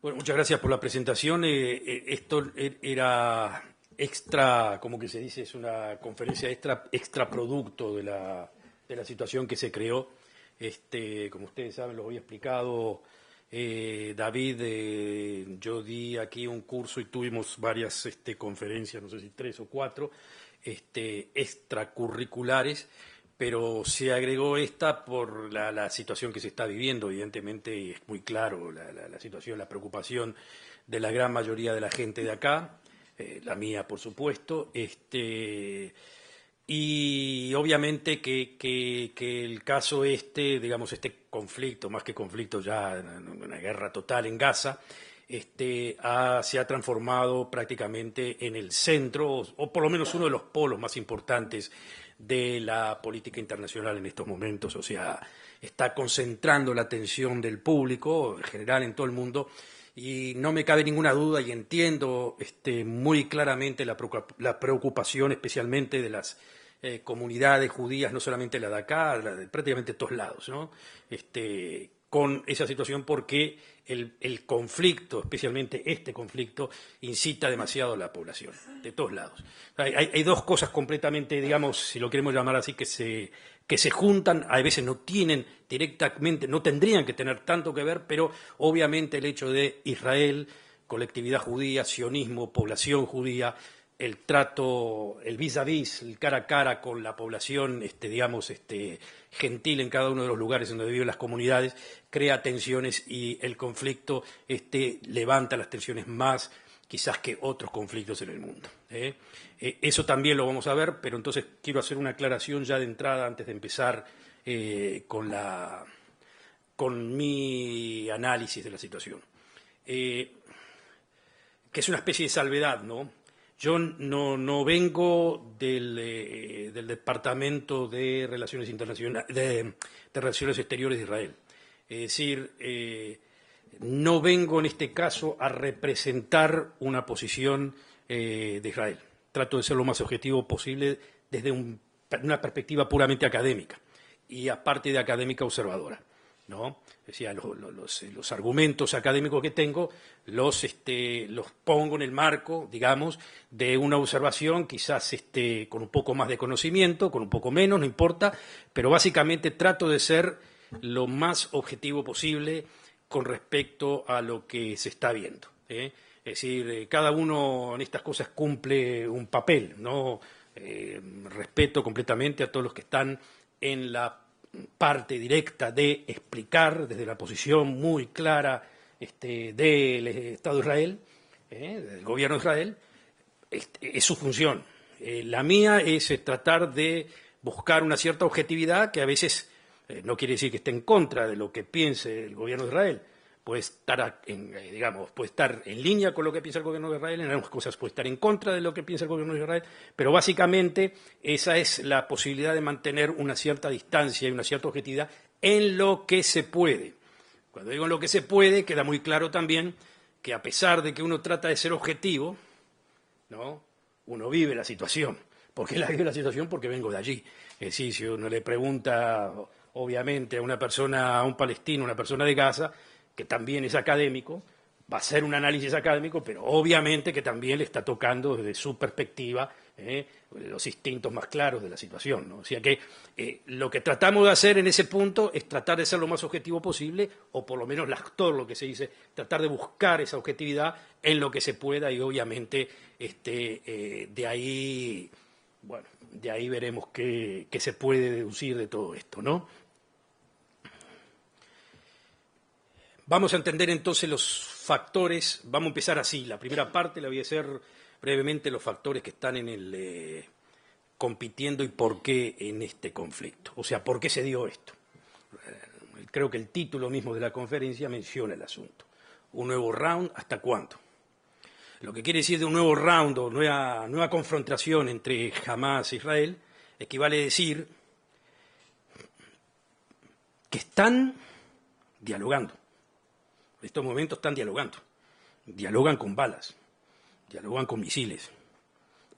Bueno, muchas gracias por la presentación. Esto era extra, como que se dice, es una conferencia extra producto de la situación que se creó. Como ustedes saben, lo había explicado David. Yo di aquí un curso y tuvimos varias conferencias, no sé si 3 o 4, extracurriculares, pero se agregó esta por la situación que se está viviendo. Evidentemente, y es muy claro la situación, la preocupación de la gran mayoría de la gente de acá, la mía, por supuesto, y obviamente que el caso digamos, este conflicto, más que conflicto ya, una guerra total en Gaza, se ha transformado prácticamente en el centro, o por lo menos uno de los polos más importantes de la política internacional en estos momentos. O sea, está concentrando la atención del público, en general en todo el mundo, y no me cabe ninguna duda, y entiendo muy claramente la preocupación especialmente de las comunidades judías, no solamente la de acá, la de prácticamente todos lados, ¿no? Con esa situación, porque el conflicto, especialmente este conflicto, incita demasiado a la población, de todos lados. Hay dos cosas completamente, digamos, si lo queremos llamar así, que se juntan, a veces no tienen directamente, no tendrían que tener tanto que ver, pero obviamente el hecho de Israel, colectividad judía, sionismo, población judía, el trato, el vis a vis, el cara a cara con la población, digamos, gentil en cada uno de los lugares donde viven las comunidades, crea tensiones, y el conflicto levanta las tensiones más quizás que otros conflictos en el mundo. Eso también lo vamos a ver, pero entonces quiero hacer una aclaración ya de entrada antes de empezar con mi análisis de la situación, que es una especie de salvedad, ¿no? Yo no vengo del Departamento de Relaciones Internacionales, de Relaciones Exteriores de Israel. Es decir, no vengo en este caso a representar una posición de Israel. Trato de ser lo más objetivo posible desde una perspectiva puramente académica, y aparte de académica observadora, ¿no? Decía, los argumentos académicos que tengo los pongo en el marco, digamos, de una observación, quizás con un poco más de conocimiento, con un poco menos, no importa, pero básicamente trato de ser lo más objetivo posible con respecto a lo que se está viendo, ¿eh? Es decir, cada uno en estas cosas cumple un papel, ¿no? Respeto completamente a todos los que están en la parte directa de explicar desde la posición muy clara del Estado de Israel, del gobierno de Israel. Es su función. La mía es tratar de buscar una cierta objetividad, que a veces no quiere decir que esté en contra de lo que piense el gobierno de Israel. Puede estar, puede estar en línea con lo que piensa el gobierno de Israel, en algunas cosas puede estar en contra de lo que piensa el gobierno de Israel, pero básicamente esa es la posibilidad de mantener una cierta distancia y una cierta objetividad en lo que se puede. Cuando digo en lo que se puede, queda muy claro también que, a pesar de que uno trata de ser objetivo, ¿no?, uno vive la situación. ¿Por qué la vive la situación? Porque vengo de allí. Es decir, si uno le pregunta, obviamente, a una persona, a un palestino, a una persona de Gaza, que también es académico, va a hacer un análisis académico, pero obviamente que también le está tocando desde su perspectiva los instintos más claros de la situación, ¿no? O sea que lo que tratamos de hacer en ese punto es tratar de ser lo más objetivo posible, o por lo menos todo lo que se dice, tratar de buscar esa objetividad en lo que se pueda, y obviamente de ahí, bueno, de ahí veremos qué se puede deducir de todo esto, ¿no? Vamos a entender entonces los factores. Vamos a empezar así. La primera parte la voy a hacer brevemente, los factores que están en el compitiendo y por qué en este conflicto. O sea, por qué se dio esto. Creo que el título mismo de la conferencia menciona el asunto. Un nuevo round, ¿hasta cuándo? Lo que quiere decir de un nuevo round o nueva confrontación entre Hamás e Israel equivale a decir que están dialogando. En estos momentos están dialogando. Dialogan con balas, dialogan con misiles,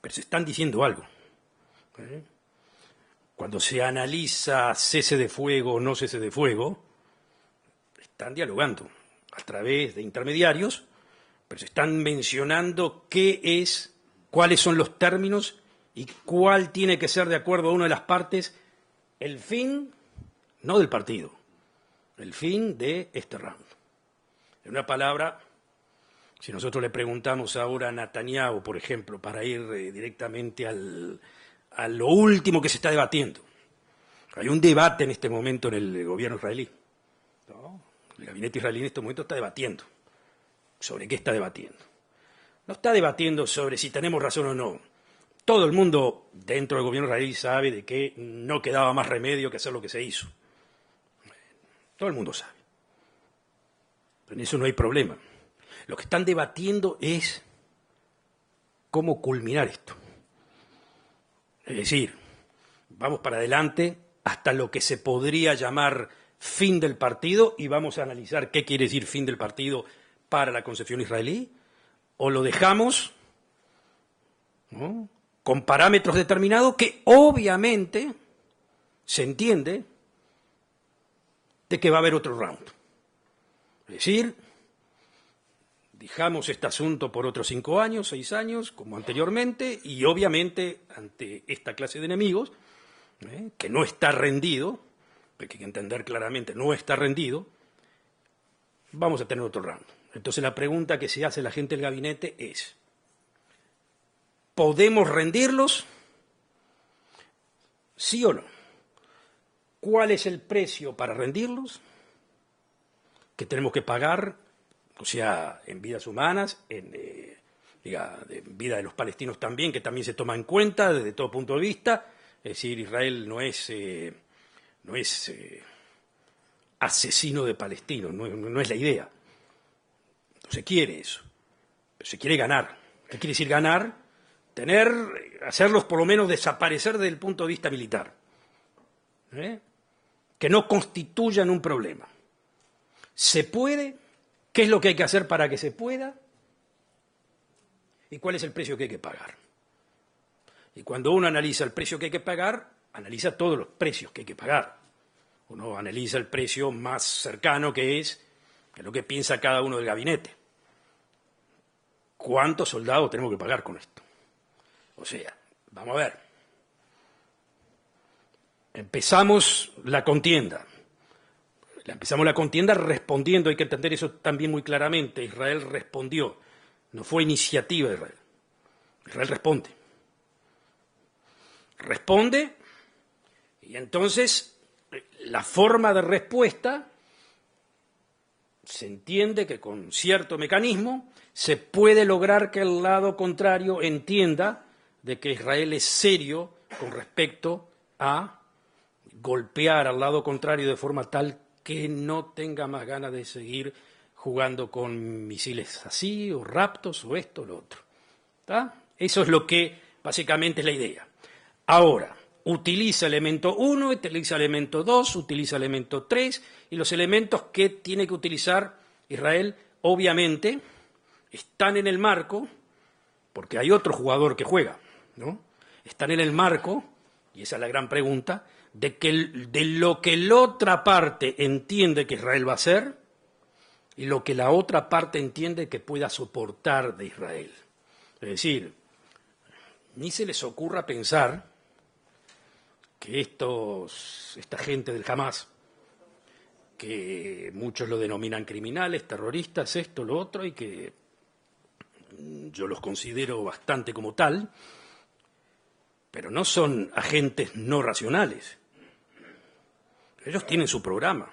pero se están diciendo algo. Cuando se analiza cese de fuego o no cese de fuego, están dialogando. a través de intermediarios, pero se están mencionando cuáles son los términos y cuál tiene que ser, de acuerdo a una de las partes, el fin, no del partido, el fin de este round. En una palabra, si nosotros le preguntamos ahora a Netanyahu, por ejemplo, para ir directamente a lo último que se está debatiendo. Hay un debate en este momento en el gobierno israelí, ¿no? El gabinete israelí en este momento está debatiendo. ¿Sobre qué está debatiendo? No está debatiendo sobre si tenemos razón o no. Todo el mundo dentro del gobierno israelí sabe de que no quedaba más remedio que hacer lo que se hizo. Todo el mundo sabe. Pero en eso no hay problema. Lo que están debatiendo es cómo culminar esto. Es decir, vamos para adelante hasta lo que se podría llamar fin del partido y vamos a analizar qué quiere decir fin del partido para la concepción israelí, o lo dejamos, ¿no?, con parámetros determinados que obviamente se entiende de que va a haber otro round. Es decir, dejamos este asunto por otros 5 años, 6 años, como anteriormente, y obviamente ante esta clase de enemigos, que no está rendido, porque hay que entender claramente, no está rendido, vamos a tener otro round. Entonces la pregunta que se hace la gente del gabinete es, ¿podemos rendirlos? ¿Sí o no? ¿Cuál es el precio para rendirlos? ¿Qué tenemos que pagar? O sea, en vidas humanas, en vida de los palestinos también, que también se toma en cuenta desde todo punto de vista. Es decir, Israel no es asesino de palestinos, no es la idea. No se quiere eso, pero se quiere ganar. ¿Qué quiere decir ganar? Hacerlos por lo menos desaparecer desde el punto de vista militar. Que no constituyan un problema. ¿Se puede? ¿Qué es lo que hay que hacer para que se pueda? ¿Y cuál es el precio que hay que pagar? Y cuando uno analiza el precio que hay que pagar, analiza todos los precios que hay que pagar. Uno analiza el precio más cercano, que es lo que piensa cada uno del gabinete. ¿Cuántos soldados tenemos que pagar con esto? O sea, vamos a ver. Empezamos la contienda respondiendo, hay que entender eso también muy claramente. Israel respondió, no fue iniciativa de Israel. Israel responde, y entonces la forma de respuesta se entiende que con cierto mecanismo se puede lograr que el lado contrario entienda de que Israel es serio con respecto a golpear al lado contrario de forma tal que no tenga más ganas de seguir jugando con misiles así, o raptos, o esto, o lo otro. ¿Está? Eso es lo que básicamente es la idea. Ahora, utiliza elemento 1, utiliza elemento 2, utiliza elemento 3, y los elementos que tiene que utilizar Israel, obviamente, están en el marco, porque hay otro jugador que juega, ¿no? Están en el marco, y esa es la gran pregunta, de lo que la otra parte entiende que Israel va a hacer y lo que la otra parte entiende que pueda soportar de Israel. Es decir, ni se les ocurra pensar que esta gente del Hamas, que muchos lo denominan criminales, terroristas, esto, lo otro, y que yo los considero bastante como tal, pero no son agentes no racionales. Ellos tienen su programa.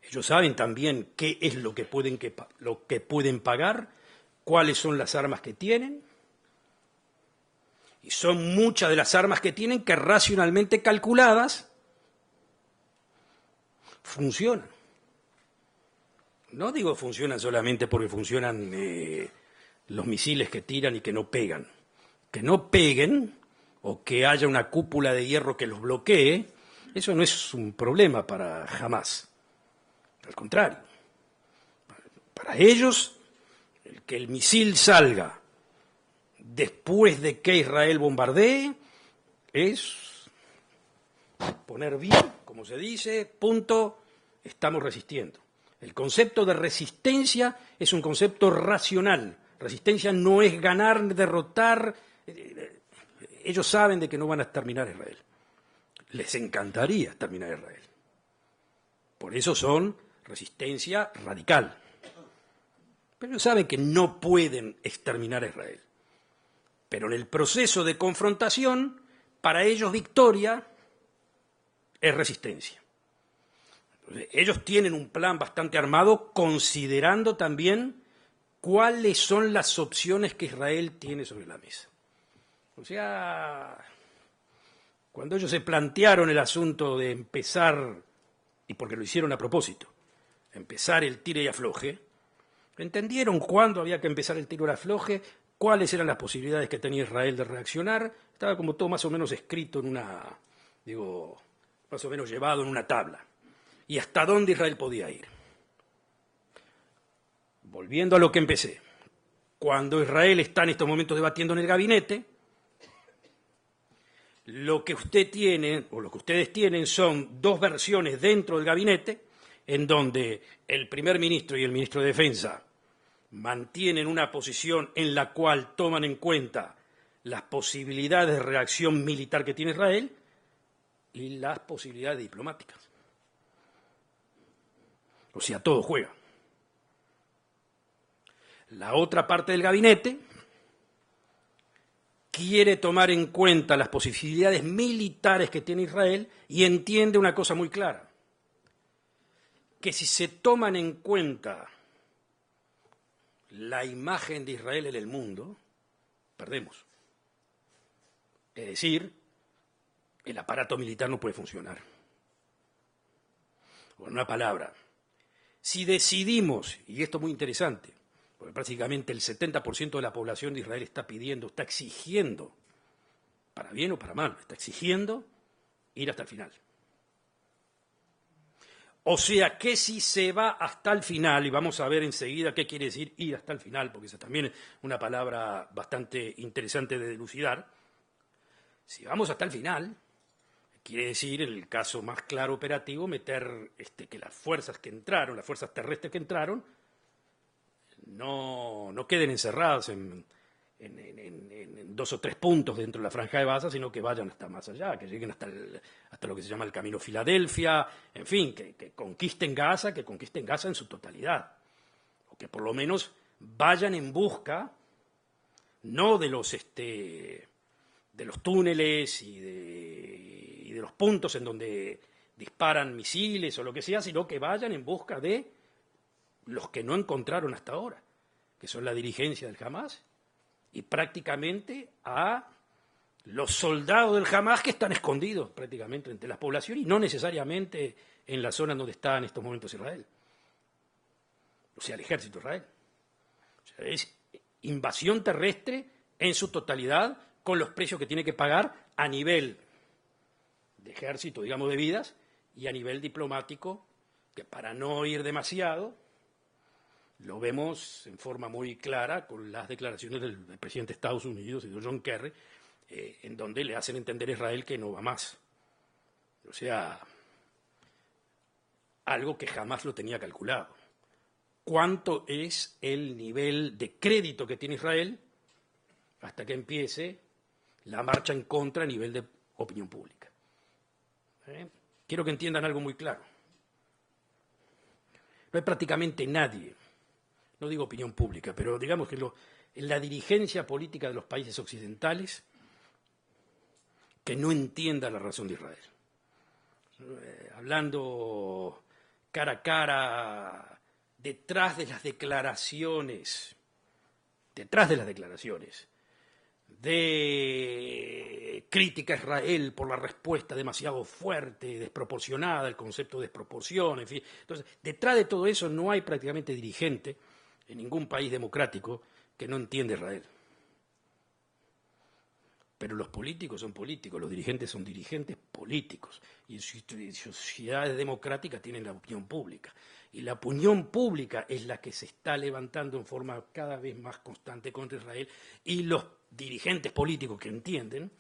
Ellos saben también qué es lo que pueden pagar, cuáles son las armas que tienen, y son muchas de las armas que tienen que racionalmente calculadas funcionan. No digo funcionan solamente porque funcionan los misiles que tiran y que no pegan. Que no peguen o que haya una cúpula de hierro que los bloquee, eso no es un problema para Hamás. Al contrario, para ellos, que el misil salga después de que Israel bombardee es poner bien, como se dice, punto, estamos resistiendo. El concepto de resistencia es un concepto racional. Resistencia no es ganar, derrotar. Ellos saben de que no van a exterminar a Israel. Les encantaría exterminar a Israel. Por eso son resistencia radical. Pero ellos saben que no pueden exterminar a Israel. Pero en el proceso de confrontación, para ellos victoria es resistencia. Entonces, ellos tienen un plan bastante armado, considerando también cuáles son las opciones que Israel tiene sobre la mesa. O sea, cuando ellos se plantearon el asunto de empezar, y porque lo hicieron a propósito, empezar el tire y afloje, entendieron cuándo había que empezar el tiro y afloje, cuáles eran las posibilidades que tenía Israel de reaccionar. Estaba como todo más o menos escrito en más o menos llevado en una tabla. Y hasta dónde Israel podía ir. Volviendo a lo que empecé. Cuando Israel está en estos momentos debatiendo en el gabinete, lo que usted tiene, o lo que ustedes tienen, son dos versiones dentro del gabinete, en donde el primer ministro y el ministro de Defensa mantienen una posición en la cual toman en cuenta las posibilidades de reacción militar que tiene Israel y las posibilidades diplomáticas. O sea, todo juega. La otra parte del gabinete quiere tomar en cuenta las posibilidades militares que tiene Israel y entiende una cosa muy clara, que si se toman en cuenta la imagen de Israel en el mundo, perdemos. Es decir, el aparato militar no puede funcionar. Con una palabra, si decidimos, y esto es muy interesante, porque prácticamente el 70% de la población de Israel está pidiendo, está exigiendo, para bien o para mal, está exigiendo ir hasta el final. O sea que si se va hasta el final, y vamos a ver enseguida qué quiere decir ir hasta el final, porque esa también es una palabra bastante interesante de dilucidar, si vamos hasta el final, quiere decir, en el caso más claro operativo, meter que las fuerzas que entraron, las fuerzas terrestres que entraron, no queden encerradas en 2 o 3 puntos dentro de la franja de Gaza, sino que vayan hasta más allá, que lleguen hasta lo que se llama el Camino Filadelfia, en fin, que conquisten Gaza en su totalidad, o que por lo menos vayan en busca, no de los túneles y de los puntos en donde disparan misiles o lo que sea, sino que vayan en busca de los que no encontraron hasta ahora, que son la dirigencia del Hamás y prácticamente a los soldados del Hamás que están escondidos prácticamente entre las poblaciones y no necesariamente en la zona donde está en estos momentos Israel. O sea, el ejército de Israel. O sea, es invasión terrestre en su totalidad con los precios que tiene que pagar a nivel de ejército, digamos, de vidas, y a nivel diplomático, que para no ir demasiado, lo vemos en forma muy clara con las declaraciones del presidente de Estados Unidos y de John Kerry, en donde le hacen entender a Israel que no va más. O sea, algo que jamás lo tenía calculado. ¿Cuánto es el nivel de crédito que tiene Israel hasta que empiece la marcha en contra a nivel de opinión pública? Quiero que entiendan algo muy claro. No hay prácticamente nadie, no digo opinión pública, pero digamos que en la dirigencia política de los países occidentales que no entienda la razón de Israel. Hablando cara a cara, detrás de las declaraciones de crítica a Israel por la respuesta demasiado fuerte, desproporcionada, el concepto de desproporción, en fin. Entonces, detrás de todo eso no hay prácticamente dirigente en ningún país democrático que no entienda a Israel. Pero los políticos son políticos, los dirigentes son dirigentes políticos. Y en sociedades democráticas tienen la opinión pública. Y la opinión pública es la que se está levantando en forma cada vez más constante contra Israel. Y los dirigentes políticos que entienden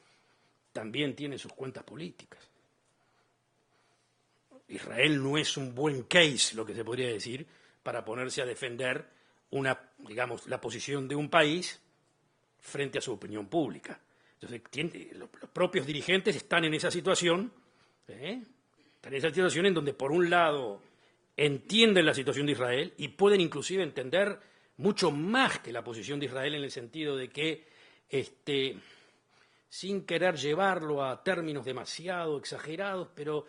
también tienen sus cuentas políticas. Israel no es un buen case, lo que se podría decir, para ponerse a defender digamos, la posición de un país frente a su opinión pública. Entonces, los propios dirigentes están en esa situación, están en esa situación en donde, por un lado, entienden la situación de Israel y pueden inclusive entender mucho más que la posición de Israel en el sentido de que, sin querer llevarlo a términos demasiado exagerados, pero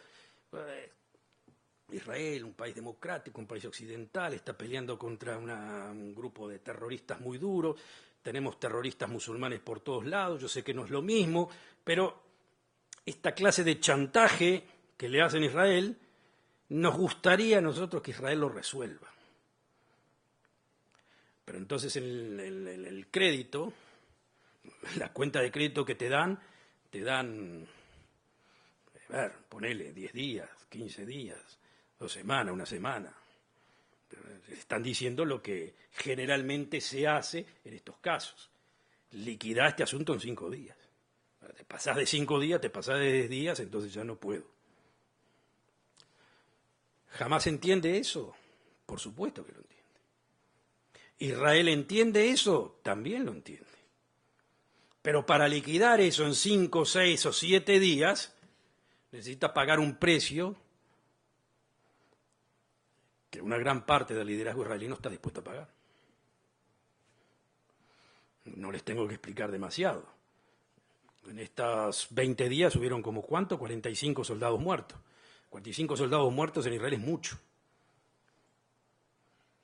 Israel, un país democrático, un país occidental, está peleando contra un grupo de terroristas muy duro, tenemos terroristas musulmanes por todos lados, yo sé que no es lo mismo, pero esta clase de chantaje que le hacen a Israel, nos gustaría a nosotros que Israel lo resuelva. Pero entonces el crédito, la cuenta de crédito que te dan, a ver, ponele 10 días, 15 días, 2 semanas, 1 semana. Están diciendo lo que generalmente se hace en estos casos. Liquidar este asunto en 5 días. Te pasás de 5 días, te pasás de 10 días, entonces ya no puedo. ¿Jamás entiende eso? Por supuesto que lo entiende. ¿Israel entiende eso? También lo entiende. Pero para liquidar eso en 5, 6 o 7 días, necesita pagar un precio que una gran parte del liderazgo israelí no está dispuesto a pagar. No les tengo que explicar demasiado. En estos 20 días hubieron como ¿cuánto? 45 soldados muertos. 45 soldados muertos en Israel es mucho.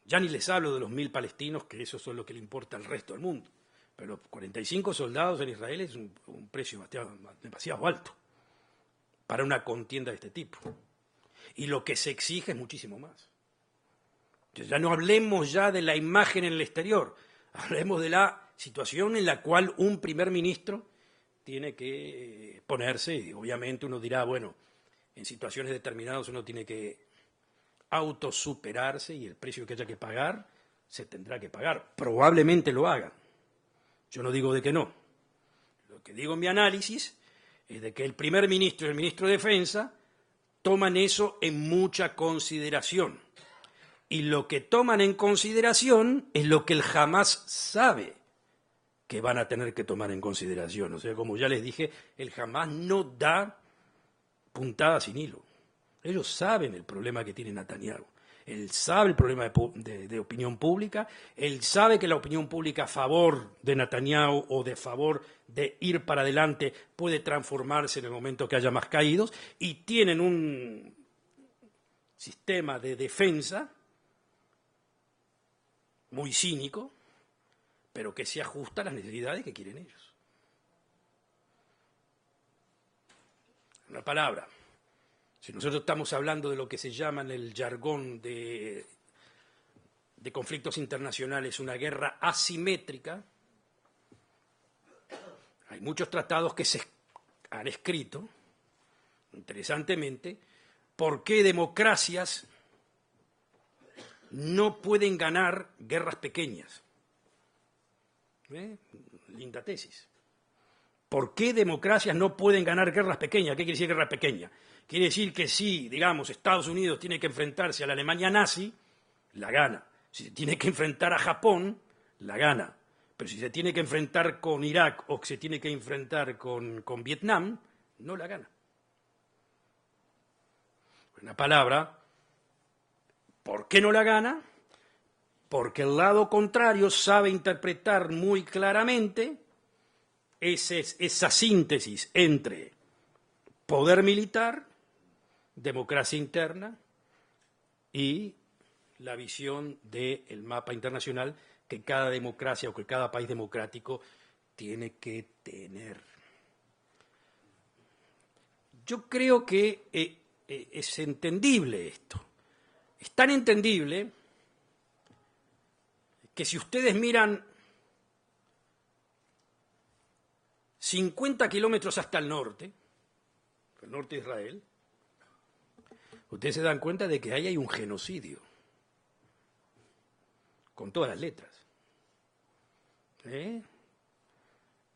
Ya ni les hablo de los 1000 palestinos, que eso es lo que le importa al resto del mundo. Pero 45 soldados en Israel es un precio demasiado alto para una contienda de este tipo. Y lo que se exige es muchísimo más. Ya no hablemos ya de la imagen en el exterior, hablemos de la situación en la cual un primer ministro tiene que ponerse, y obviamente uno dirá, bueno, en situaciones determinadas uno tiene que autosuperarse y el precio que haya que pagar se tendrá que pagar. Probablemente lo haga. Yo no digo de que no. Lo que digo en mi análisis es de que el primer ministro y el ministro de Defensa toman eso en mucha consideración. Y lo que toman en consideración es lo que el Hamás sabe que van a tener que tomar en consideración. O sea, como ya les dije, el Hamás no da puntada sin hilo. Ellos saben el problema que tiene Netanyahu. Él sabe el problema de opinión pública. Él sabe que la opinión pública a favor de Netanyahu o de favor de ir para adelante puede transformarse en el momento que haya más caídos. Y tienen un sistema de defensa muy cínico, pero que se ajusta a las necesidades que quieren ellos. Una palabra. Si nosotros estamos hablando de lo que se llama en el jargón de conflictos internacionales una guerra asimétrica, hay muchos tratados que se han escrito, interesantemente, por qué democracias no pueden ganar guerras pequeñas. Linda tesis. ¿Por qué democracias no pueden ganar guerras pequeñas? ¿Qué quiere decir guerra pequeña? Quiere decir que si, digamos, Estados Unidos tiene que enfrentarse a la Alemania nazi, la gana. Si se tiene que enfrentar a Japón, la gana. Pero si se tiene que enfrentar con Irak o se tiene que enfrentar con Vietnam, no la gana. Una palabra, ¿por qué no la gana? Porque el lado contrario sabe interpretar muy claramente esa síntesis entre poder militar, democracia interna y la visión del mapa internacional que cada democracia o que cada país democrático tiene que tener. Yo creo que es entendible esto. Es tan entendible que si ustedes miran 50 kilómetros hasta el norte de Israel, ustedes se dan cuenta de que ahí hay un genocidio, con todas las letras.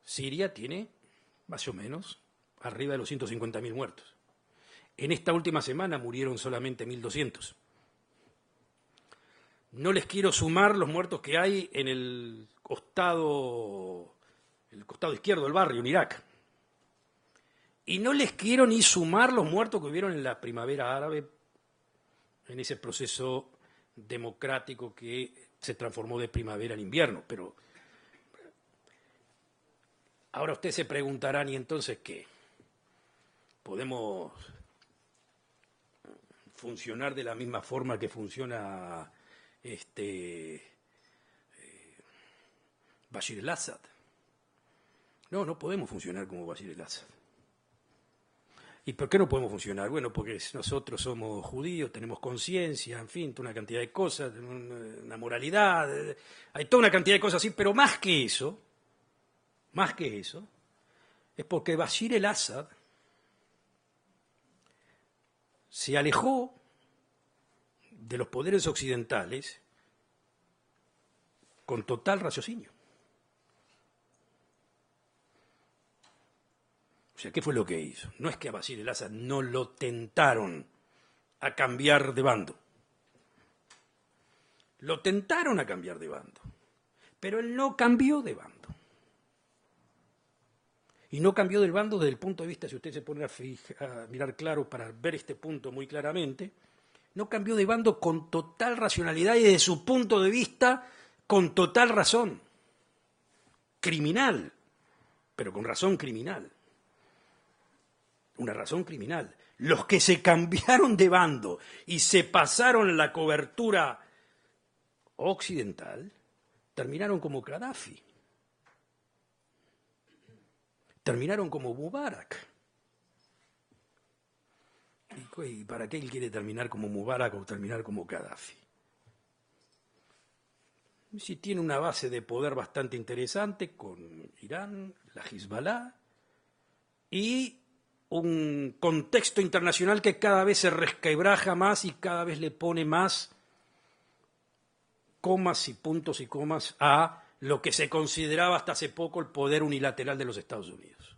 Siria tiene más o menos arriba de los 150.000 muertos. En esta última semana murieron solamente 1.200. No les quiero sumar los muertos que hay en el costado izquierdo del barrio, en Irak. Y no les quiero ni sumar los muertos que hubieron en la primavera árabe, en ese proceso democrático que se transformó de primavera en invierno. Pero ahora ustedes se preguntarán, ¿y entonces qué? ¿Podemos funcionar de la misma forma que funciona Bashir al-Assad? No, no podemos funcionar como Bashir al-Assad. ¿Y por qué no podemos funcionar? Bueno, porque nosotros somos judíos, tenemos conciencia, en fin, toda una cantidad de cosas, una moralidad, hay toda una cantidad de cosas así, pero más que eso, es porque Bashir al-Assad se alejó de los poderes occidentales con total raciocinio. O sea, ¿qué fue lo que hizo? No es que a Bashir al-Assad no lo tentaron a cambiar de bando. Lo tentaron a cambiar de bando, pero él no cambió de bando. Y no cambió del bando desde el punto de vista, si usted se pone a mirar claro para ver este punto muy claramente, no cambió de bando con total racionalidad y desde su punto de vista con total razón. Criminal, pero con razón criminal. Una razón criminal. Los que se cambiaron de bando y se pasaron la cobertura occidental terminaron como Gaddafi. Terminaron como Mubarak. ¿Y para qué él quiere terminar como Mubarak o terminar como Gaddafi? Si tiene una base de poder bastante interesante con Irán, la Hezbollah y un contexto internacional que cada vez se resquebraja más y cada vez le pone más comas y puntos y comas a lo que se consideraba hasta hace poco el poder unilateral de los Estados Unidos.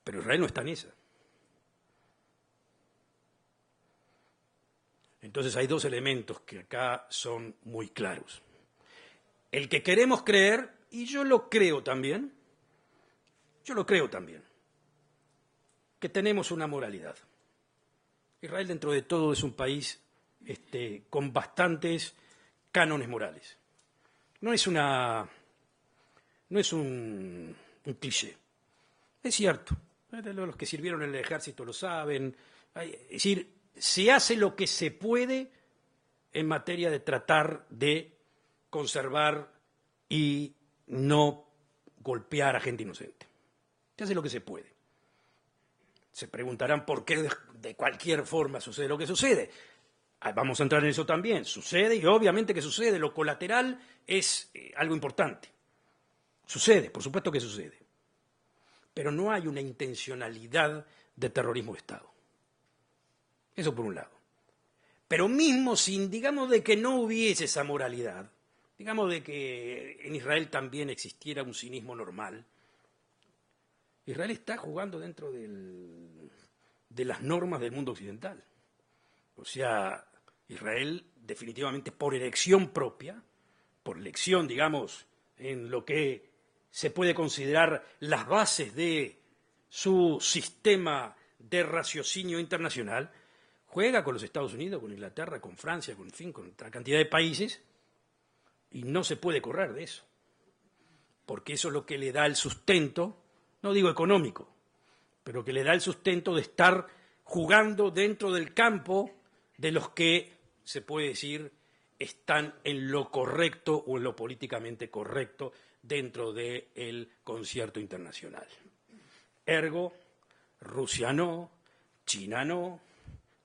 Pero Israel no está en esa. Entonces hay dos elementos que acá son muy claros. El que queremos creer, y yo lo creo también, que tenemos una moralidad. Israel dentro de todo es un país con bastantes cánones morales. No es un cliché. Es cierto. Los que sirvieron en el ejército lo saben. Es decir, se hace lo que se puede en materia de tratar de conservar y no golpear a gente inocente. Se hace lo que se puede. Se preguntarán por qué de cualquier forma sucede lo que sucede. Vamos a entrar en eso también. Sucede y obviamente que sucede. Lo colateral es algo importante. Sucede, por supuesto que sucede. Pero no hay una intencionalidad de terrorismo de Estado. Eso por un lado. Pero mismo sin, digamos, de que no hubiese esa moralidad, digamos de que en Israel también existiera un cinismo normal, Israel está jugando dentro de las normas del mundo occidental. O sea, Israel definitivamente por elección propia, por elección, digamos, en lo que se puede considerar las bases de su sistema de raciocinio internacional, juega con los Estados Unidos, con Inglaterra, con Francia, con otra cantidad de países, y no se puede correr de eso, porque eso es lo que le da el sustento, no digo económico, pero que le da el sustento de estar jugando dentro del campo de los que, se puede decir, están en lo correcto o en lo políticamente correcto dentro del concierto internacional. Ergo, Rusia no, China no,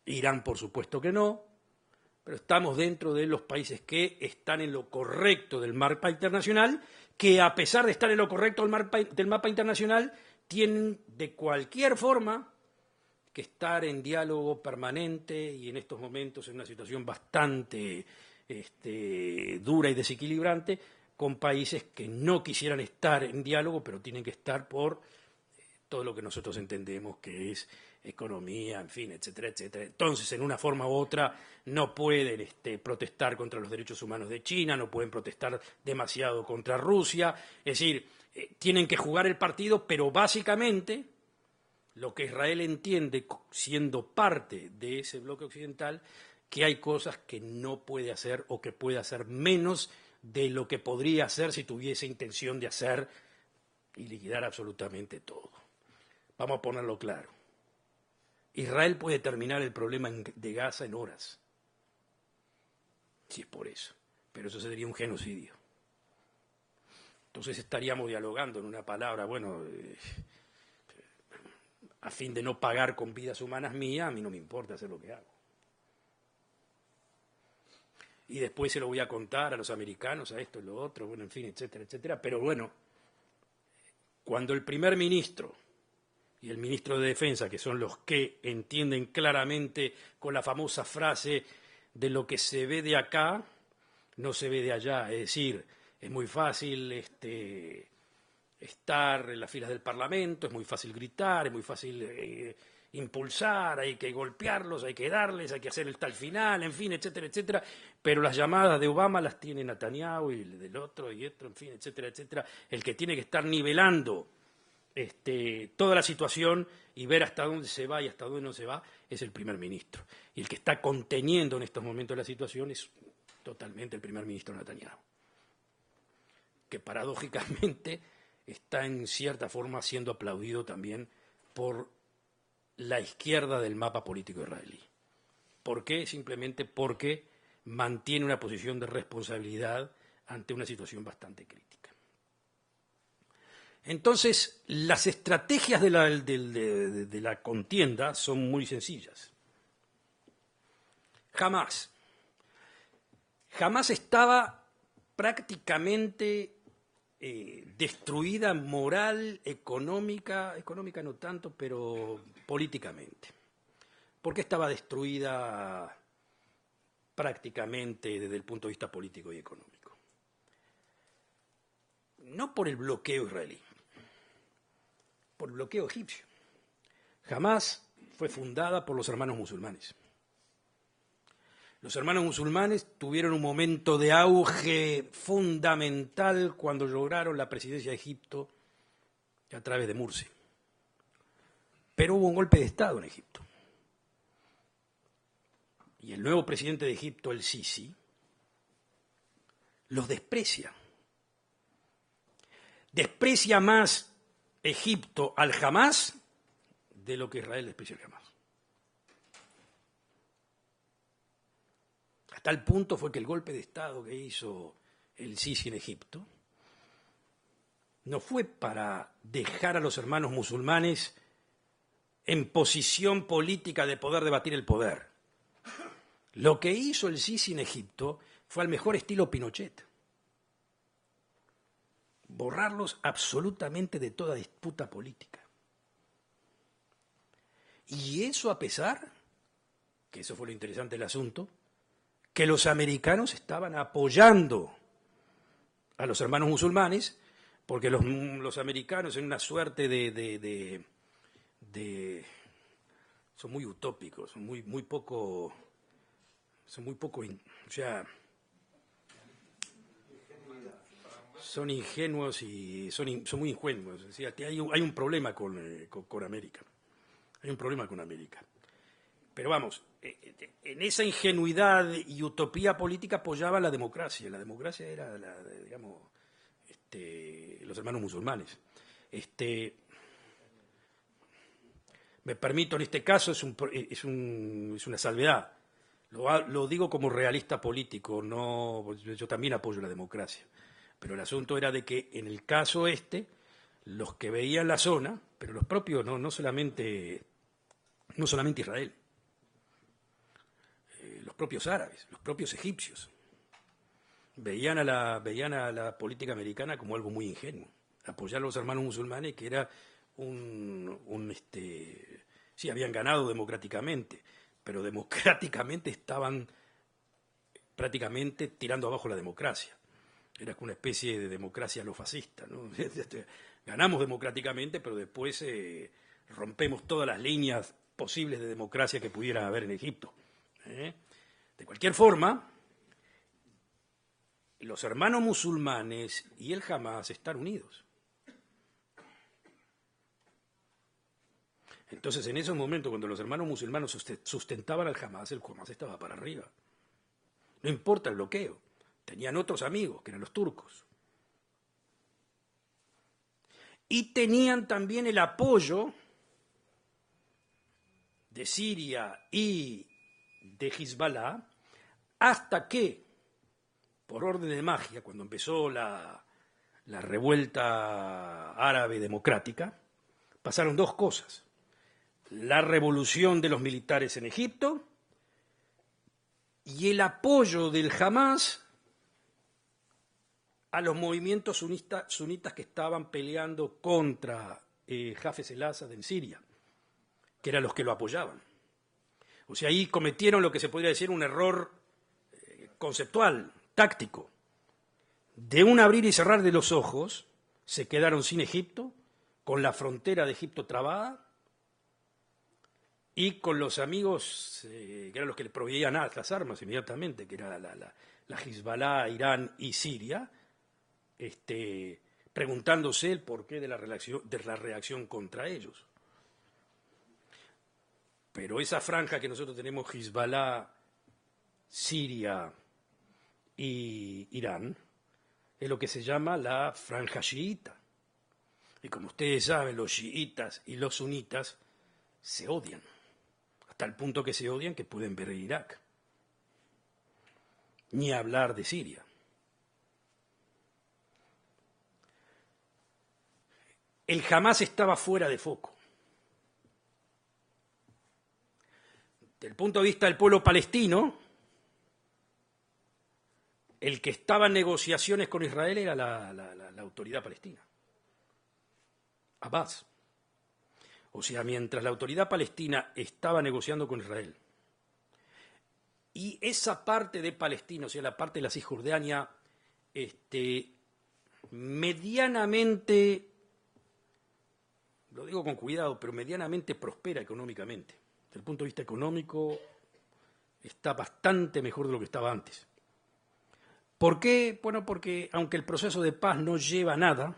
Irán por supuesto que no, pero estamos dentro de los países que están en lo correcto del mapa internacional, que a pesar de estar en lo correcto del mapa internacional, tienen de cualquier forma que estar en diálogo permanente y en estos momentos en una situación bastante dura y desequilibrante con países que no quisieran estar en diálogo, pero tienen que estar por todo lo que nosotros entendemos que es economía, en fin, etcétera, etcétera. Entonces, en una forma u otra, no pueden protestar contra los derechos humanos de China, no pueden protestar demasiado contra Rusia, es decir, tienen que jugar el partido, pero básicamente lo que Israel entiende, siendo parte de ese bloque occidental, que hay cosas que no puede hacer o que puede hacer menos de lo que podría hacer si tuviese intención de hacer y liquidar absolutamente todo. Vamos a ponerlo claro. Israel puede terminar el problema de Gaza en horas, si es por eso, pero eso sería un genocidio. Entonces estaríamos dialogando en una palabra, bueno, a fin de no pagar con vidas humanas mías, a mí no me importa hacer lo que hago. Y después se lo voy a contar a los americanos, a esto y lo otro, bueno, en fin, etcétera, etcétera. Pero bueno, cuando el primer ministro y el ministro de Defensa, que son los que entienden claramente con la famosa frase de lo que se ve de acá, no se ve de allá, es decir, es muy fácil estar en las filas del Parlamento, es muy fácil gritar, es muy fácil impulsar, hay que golpearlos, hay que darles, hay que hacer el tal final, en fin, etcétera, etcétera, pero las llamadas de Obama las tiene Netanyahu y del otro y otro, en fin, etcétera, etcétera. El que tiene que estar nivelando toda la situación y ver hasta dónde se va y hasta dónde no se va es el primer ministro. Y el que está conteniendo en estos momentos la situación es totalmente el primer ministro Netanyahu, que paradójicamente está en cierta forma siendo aplaudido también por la izquierda del mapa político israelí. ¿Por qué? Simplemente porque mantiene una posición de responsabilidad ante una situación bastante crítica. Entonces, las estrategias de la contienda son muy sencillas. Jamás estaba prácticamente destruida moral, económica no tanto, pero políticamente. ¿Por qué estaba destruida prácticamente desde el punto de vista político y económico? No por el bloqueo israelí, por el bloqueo egipcio. Jamás fue fundada por los hermanos musulmanes. Los hermanos musulmanes tuvieron un momento de auge fundamental cuando lograron la presidencia de Egipto a través de Mursi. Pero hubo un golpe de Estado en Egipto. Y el nuevo presidente de Egipto, el Sisi, los desprecia. Desprecia más Egipto al Hamás de lo que Israel desprecia al Hamás. A tal punto fue que el golpe de Estado que hizo el Sisi en Egipto no fue para dejar a los hermanos musulmanes en posición política de poder debatir el poder. Lo que hizo el Sisi en Egipto fue al mejor estilo Pinochet. Borrarlos absolutamente de toda disputa política. Y eso a pesar, que eso fue lo interesante del asunto, que los americanos estaban apoyando a los hermanos musulmanes, porque los americanos en una suerte son muy utópicos, son muy poco, o sea, son ingenuos y son muy ingenuos. Es decir, hay un problema con América. Hay un problema con América. Pero vamos, en esa ingenuidad y utopía política apoyaba la democracia. La democracia era, digamos, los hermanos musulmanes. Me permito, en este caso, es una salvedad. Lo digo como realista político, no, yo también apoyo la democracia. Pero el asunto era de que en el caso los que veían la zona, pero los propios, no solamente Israel, los propios árabes, los propios egipcios, veían a la política americana como algo muy ingenuo. Apoyar a los hermanos musulmanes, que era sí, habían ganado democráticamente, pero democráticamente estaban prácticamente tirando abajo la democracia. Era una especie de democracia a lo fascista, ¿no? Ganamos democráticamente, pero después rompemos todas las líneas posibles de democracia que pudiera haber en Egipto. De cualquier forma, los hermanos musulmanes y el Hamás están unidos. Entonces, en esos momentos, cuando los hermanos musulmanes sustentaban al Hamás, el Hamás estaba para arriba. No importa el bloqueo. Tenían otros amigos, que eran los turcos. Y tenían también el apoyo de Siria y de Hezbollah, hasta que, por orden de magia, cuando empezó la revuelta árabe democrática, pasaron dos cosas. La revolución de los militares en Egipto y el apoyo del Hamás a los movimientos sunitas que estaban peleando contra Hafez el-Assad en Siria, que eran los que lo apoyaban. O sea, ahí cometieron lo que se podría decir un error conceptual, táctico. De un abrir y cerrar de los ojos, se quedaron sin Egipto, con la frontera de Egipto trabada, y con los amigos que eran los que le proveían las armas inmediatamente, que era la Hezbollah, Irán y Siria, preguntándose el porqué de la reacción contra ellos. Pero esa franja que nosotros tenemos, Hezbollah, Siria y Irán, es lo que se llama la franja chiita. Y como ustedes saben, los chiitas y los sunitas se odian, hasta el punto que se odian que pueden ver Irak. Ni hablar de Siria. El Hamás estaba fuera de foco. Desde el punto de vista del pueblo palestino, el que estaba en negociaciones con Israel era la autoridad palestina, Abbas. O sea, mientras la autoridad palestina estaba negociando con Israel, y esa parte de Palestina, o sea, la parte de la Cisjordania, medianamente, lo digo con cuidado, pero medianamente prospera económicamente. Desde el punto de vista económico, está bastante mejor de lo que estaba antes. ¿Por qué? Bueno, porque aunque el proceso de paz no lleva a nada,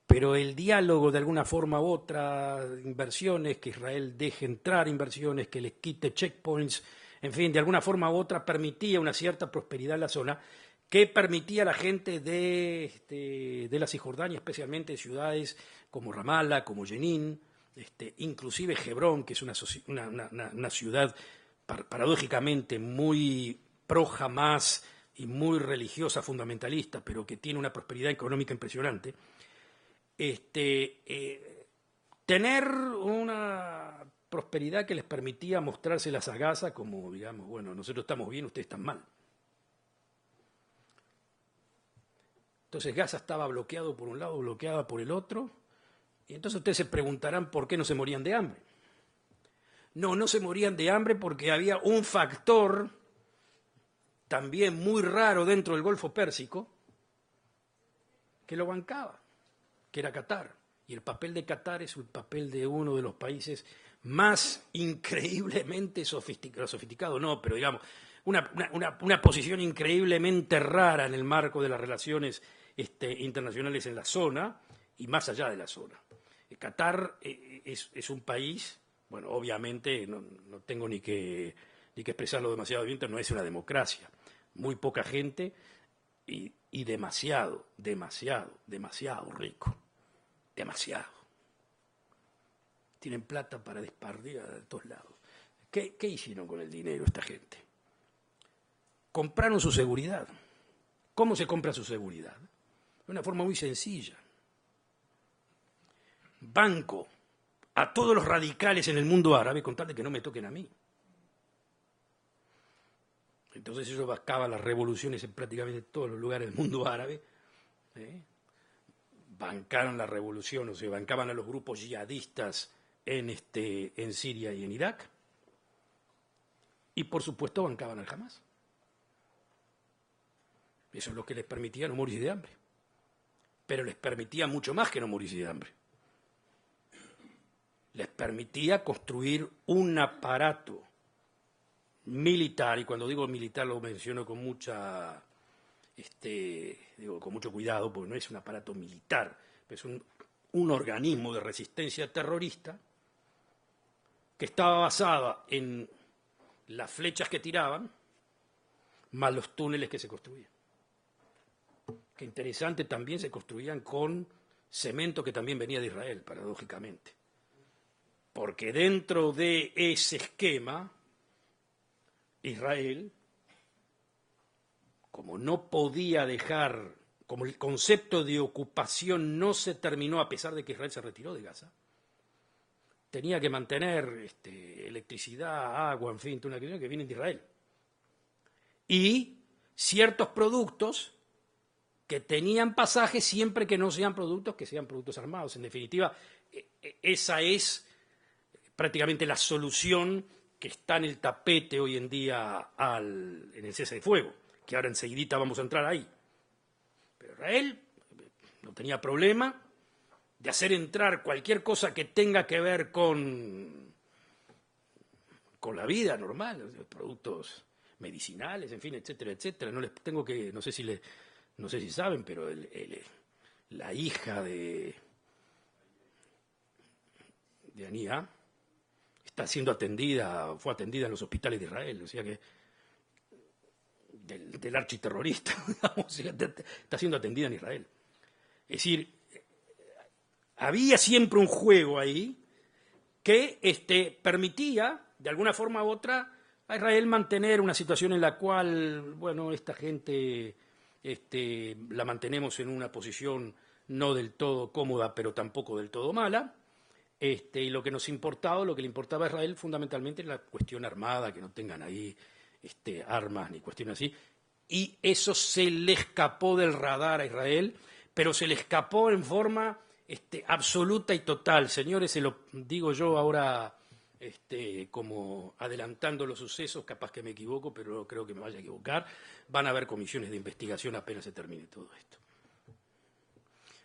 pero el diálogo de alguna forma u otra, inversiones, que Israel deje entrar inversiones, que les quite checkpoints, en fin, de alguna forma u otra permitía una cierta prosperidad en la zona, que permitía a la gente de la Cisjordania, especialmente ciudades como Ramallah, como Jenin, inclusive Hebrón, que es una ciudad paradójicamente muy pro-Hamás y muy religiosa, fundamentalista, pero que tiene una prosperidad económica impresionante, tener una prosperidad que les permitía mostrárselas a Gaza como, digamos, bueno, nosotros estamos bien, ustedes están mal. Entonces Gaza estaba bloqueado por un lado, bloqueada por el otro, y entonces ustedes se preguntarán por qué no se morían de hambre. No se morían de hambre porque había un factor también muy raro dentro del Golfo Pérsico que lo bancaba, que era Qatar. Y el papel de Qatar es el papel de uno de los países más increíblemente sofisticado, no, pero digamos, una posición increíblemente rara en el marco de las relaciones internacionales en la zona y más allá de la zona. Qatar es un país, bueno, obviamente no tengo ni que expresarlo demasiado bien, no es una democracia. Muy poca gente y demasiado rico. Demasiado. Tienen plata para despardear de todos lados. ¿Qué hicieron con el dinero esta gente? Compraron su seguridad. ¿Cómo se compra su seguridad? De una forma muy sencilla. Banco a todos los radicales en el mundo árabe con tal de que no me toquen a mí. Entonces ellos bancaban las revoluciones en prácticamente todos los lugares del mundo árabe. Bancaron la revolución, o sea, bancaban a los grupos yihadistas en Siria y en Irak. Y por supuesto bancaban al Hamás. Eso es lo que les permitía no morir de hambre. pero les permitía mucho más que no morirse de hambre. Les permitía construir un aparato militar, y cuando digo militar lo menciono con mucha, con mucho cuidado, porque no es un aparato militar, es un organismo de resistencia terrorista que estaba basada en las flechas que tiraban, más los túneles que se construían. Que interesante, también se construían con cemento que también venía de Israel, paradójicamente. Porque dentro de ese esquema, Israel, como no podía dejar, como el concepto de ocupación no se terminó a pesar de que Israel se retiró de Gaza, tenía que mantener electricidad, agua, en fin, toda una cuestión que vienen de Israel. Y ciertos productos que tenían pasaje siempre que no sean productos armados. En definitiva, esa es prácticamente la solución que está en el tapete hoy en día en el cese de fuego, que ahora enseguidita vamos a entrar ahí. Pero Israel no tenía problema de hacer entrar cualquier cosa que tenga que ver con la vida normal, productos medicinales, en fin, etcétera, etcétera. No sé si saben, pero la hija de Anía fue atendida en los hospitales de Israel, o sea que del architerrorista, digamos, o sea, está siendo atendida en Israel. Es decir, había siempre un juego ahí que permitía, de alguna forma u otra, a Israel mantener una situación en la cual, bueno, esta gente la mantenemos en una posición no del todo cómoda, pero tampoco del todo mala. Y lo que le importaba a Israel fundamentalmente es la cuestión armada, que no tengan ahí armas ni cuestiones así. Y eso se le escapó del radar a Israel, pero se le escapó en forma absoluta y total. Señores, se lo digo yo ahora como adelantando los sucesos, capaz que me equivoco, pero no creo que me vaya a equivocar. Van a haber comisiones de investigación apenas se termine todo esto.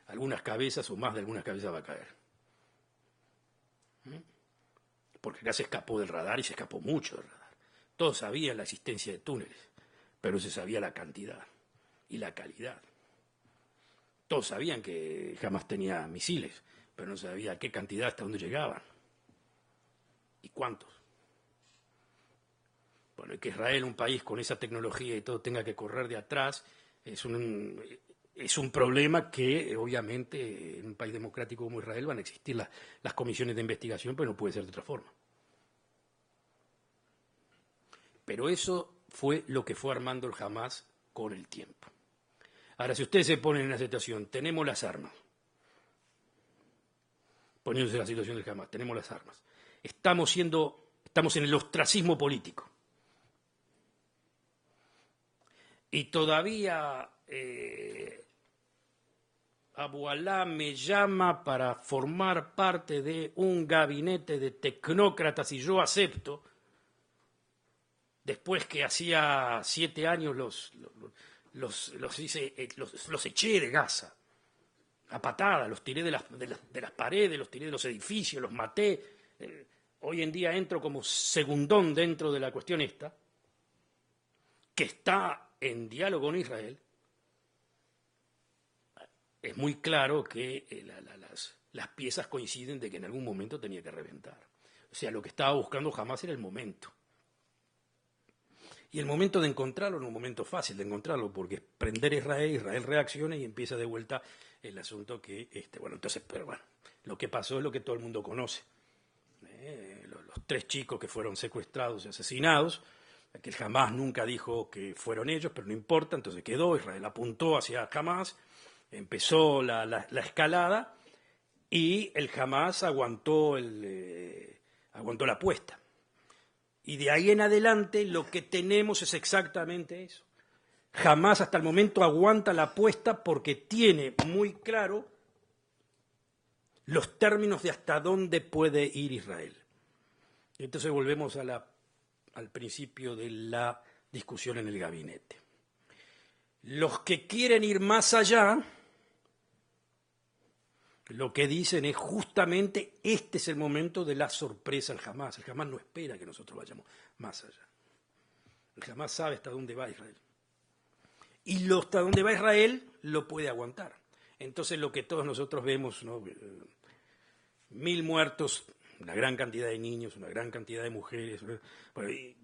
Algunas cabezas o más de algunas cabezas va a caer. Porque acá se escapó del radar y se escapó mucho del radar. Todos sabían la existencia de túneles, pero se sabía la cantidad y la calidad. Todos sabían que jamás tenía misiles, pero no sabía qué cantidad, hasta dónde llegaban y cuántos. Bueno, y que Israel, un país con esa tecnología y todo, tenga que correr de atrás, es un problema que, obviamente, en un país democrático como Israel van a existir las comisiones de investigación, pero no puede ser de otra forma. Pero eso fue lo que fue armando el Hamás con el tiempo. Ahora, si ustedes se ponen en la situación, tenemos las armas, poniéndose en la situación del Hamás, tenemos las armas, estamos en el ostracismo político, y todavía Abu Alá me llama para formar parte de un gabinete de tecnócratas y yo acepto, después que hacía 7 años los eché de Gaza, a patada, los tiré de las paredes, los tiré de los edificios, los maté. Hoy en día entro como segundón dentro de la cuestión esta, que está en diálogo con Israel. Es muy claro que las piezas coinciden de que en algún momento tenía que reventar. O sea, lo que estaba buscando jamás era el momento. Y el momento de encontrarlo no es un momento fácil de encontrarlo, porque es prender a Israel reacciona y empieza de vuelta el asunto que, pero bueno, lo que pasó es lo que todo el mundo conoce. Los 3 chicos que fueron secuestrados y asesinados, que el Hamás nunca dijo que fueron ellos, pero no importa, entonces quedó, Israel apuntó hacia Hamás, empezó la escalada y el Hamás aguantó la apuesta. Y de ahí en adelante lo que tenemos es exactamente eso. Hamás hasta el momento aguanta la apuesta porque tiene muy claro los términos de hasta dónde puede ir Israel. Entonces volvemos al principio de la discusión en el gabinete. Los que quieren ir más allá Lo que dicen es justamente este es el momento de la sorpresa al Hamás. El Hamás no espera que nosotros vayamos más allá. El Hamás sabe hasta dónde va Israel. Y hasta dónde va Israel lo puede aguantar. Entonces lo que todos nosotros vemos, ¿no? 1000 muertos, una gran cantidad de niños, una gran cantidad de mujeres,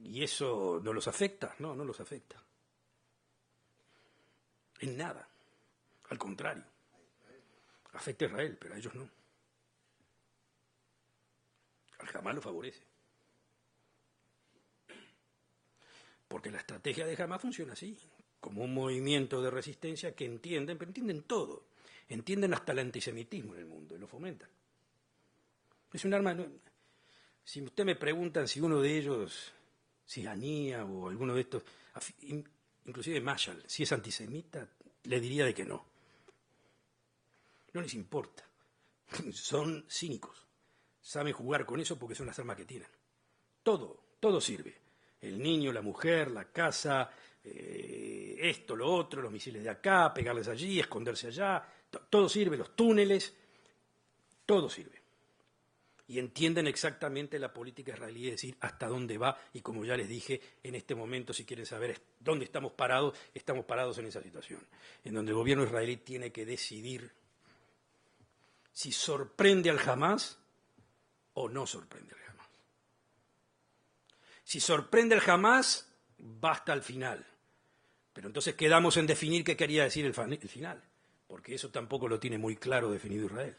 y eso no los afecta, no los afecta. En nada. Al contrario. Afecta a Israel, pero a ellos no. Al Hamás lo favorece. Porque la estrategia de Hamás funciona así, como un movimiento de resistencia que entienden, pero entienden todo. Entienden hasta el antisemitismo en el mundo y lo fomentan. Es un arma. Si usted me preguntan si uno de ellos, si Hania o alguno de estos, inclusive Mashal, si es antisemita, le diría de que no. No les importa. Son cínicos. Saben jugar con eso porque son las armas que tienen. Todo sirve. El niño, la mujer, la casa, esto, lo otro, los misiles de acá, pegarles allí, esconderse allá. Todo sirve, los túneles, todo sirve. Y entienden exactamente la política israelí, es decir, hasta dónde va. Y como ya les dije, en este momento, si quieren saber dónde estamos parados en esa situación, en donde el gobierno israelí tiene que decidir si sorprende al Hamás o no sorprende al Hamás. Si sorprende al Hamás, va hasta el final. Pero entonces quedamos en definir qué quería decir el final, porque eso tampoco lo tiene muy claro definido Israel.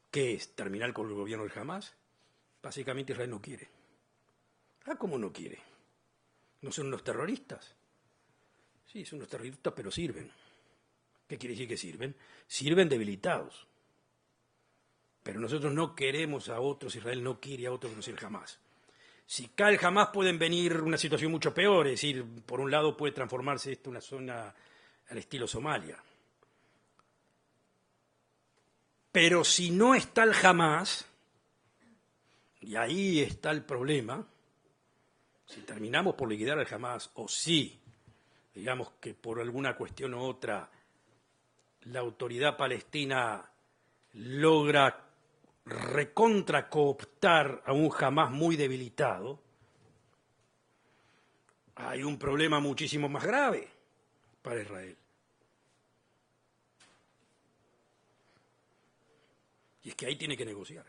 ¿Qué es? ¿Terminar con el gobierno del Hamás? Básicamente Israel no quiere. ¿Cómo no quiere? ¿No son unos terroristas? Sí, son unos terroristas, pero sirven. ¿Qué quiere decir que sirven? Sirven debilitados. Pero nosotros no queremos a otros, Israel no quiere a otros que no sea el Hamás. Si cae el Hamás pueden venir una situación mucho peor, es decir, por un lado puede transformarse esto en una zona al estilo Somalia. Pero si no está el Hamás, y ahí está el problema, si terminamos por liquidar al Hamás, o si, digamos que por alguna cuestión u otra, la autoridad palestina logra recontracooptar a un Hamás muy debilitado, hay un problema muchísimo más grave para Israel. Y es que ahí tiene que negociar.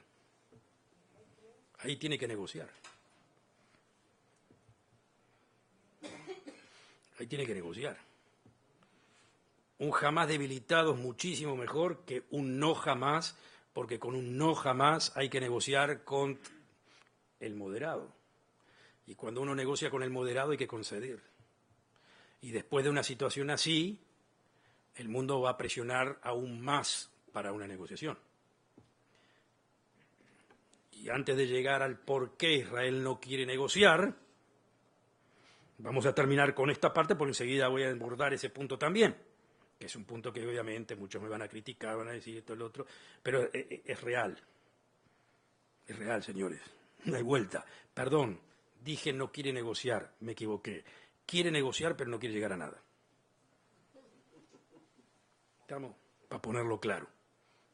Ahí tiene que negociar. Ahí tiene que negociar. Un Hamás debilitado es muchísimo mejor que un no Hamás, porque con un no Hamás hay que negociar con el moderado. Y cuando uno negocia con el moderado hay que conceder. Y después de una situación así, el mundo va a presionar aún más para una negociación. Y antes de llegar al por qué Israel no quiere negociar, vamos a terminar con esta parte porque enseguida voy a abordar ese punto también, que es un punto que obviamente muchos me van a criticar, van a decir esto y lo otro, pero es real. Es real, señores. No hay vuelta. Perdón, dije no quiere negociar, me equivoqué. Quiere negociar pero no quiere llegar a nada. ¿Estamos? Para ponerlo claro.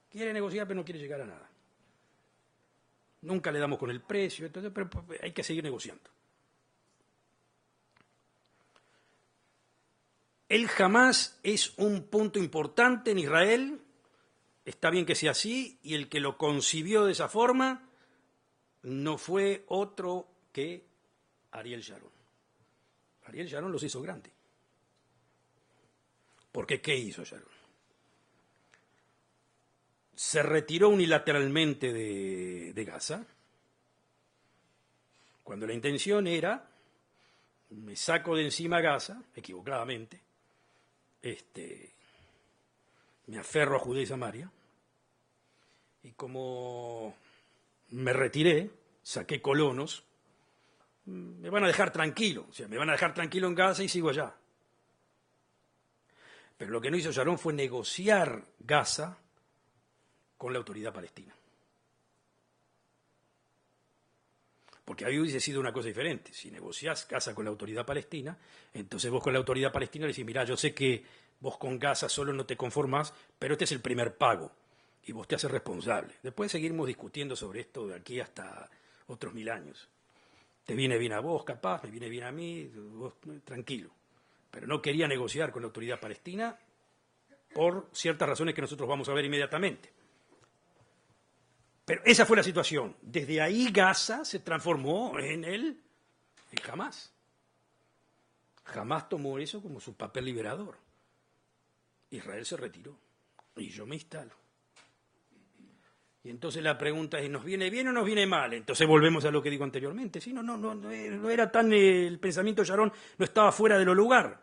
Quiere negociar pero no quiere llegar a nada. Nunca le damos con el precio, entonces, pero hay que seguir negociando. El Hamás es un punto importante en Israel, está bien que sea así, y el que lo concibió de esa forma no fue otro que Ariel Sharon. Ariel Sharon los hizo grandes. Porque ¿qué hizo Sharon? Se retiró unilateralmente de Gaza, cuando la intención era, me saco de encima Gaza, equivocadamente, me aferro a Judea y Samaria, y como me retiré, saqué colonos, me van a dejar tranquilo, o sea, me van a dejar tranquilo en Gaza y sigo allá. Pero lo que no hizo Sharon fue negociar Gaza con la autoridad palestina. Porque ahí hubiese sido una cosa diferente. Si negociás Gaza con la autoridad palestina, entonces vos con la autoridad palestina le decís, mirá, yo sé que vos con Gaza solo no te conformás, pero este es el primer pago. y vos te haces responsable. Después seguiremos discutiendo sobre esto de aquí hasta otros 1000 años. Te viene bien a vos, capaz, me viene bien a mí, vos, tranquilo. Pero no quería negociar con la autoridad palestina por ciertas razones que nosotros vamos a ver inmediatamente. Pero esa fue la situación. Desde ahí Gaza se transformó en el Hamás. Hamás tomó eso como su papel liberador. Israel se retiró y yo me instalo. Y entonces la pregunta es, ¿nos viene bien o nos viene mal? Entonces volvemos a lo que digo anteriormente. Sí, no era tan... el pensamiento de Sharon no estaba fuera de lo lugar.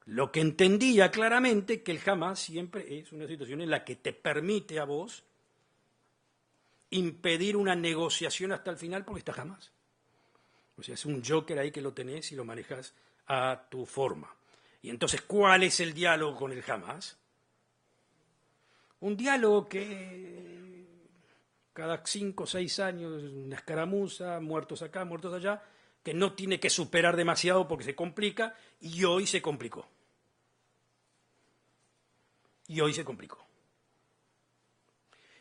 Lo que entendía claramente que el Hamás siempre es una situación en la que te permite a vos impedir una negociación hasta el final porque está Hamás. O sea, es un joker ahí que lo tenés y lo manejas a tu forma. Y entonces, ¿cuál es el diálogo con el Hamás? Un diálogo que cada 5 o 6 años, una escaramuza, muertos acá, muertos allá, que no tiene que superar demasiado porque se complica, y hoy se complicó. Y hoy se complicó.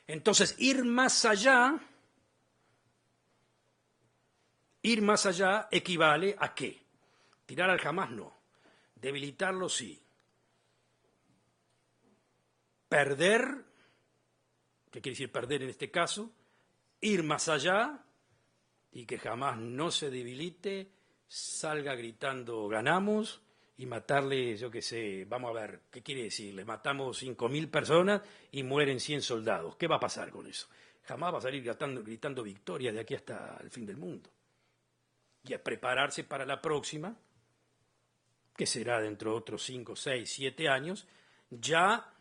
Entonces, ir más allá equivale a ¿qué? Tirar al Hamás no. Debilitarlo sí. Perder, ¿qué quiere decir perder en este caso? Ir más allá y que jamás no se debilite, salga gritando ganamos y matarle, yo qué sé, vamos a ver, ¿qué quiere decir? Le matamos 5000 personas y mueren 100 soldados. ¿Qué va a pasar con eso? Jamás va a salir gritando victoria de aquí hasta el fin del mundo. Y a prepararse para la próxima, que será dentro de otros 5, 6, 7 años, ya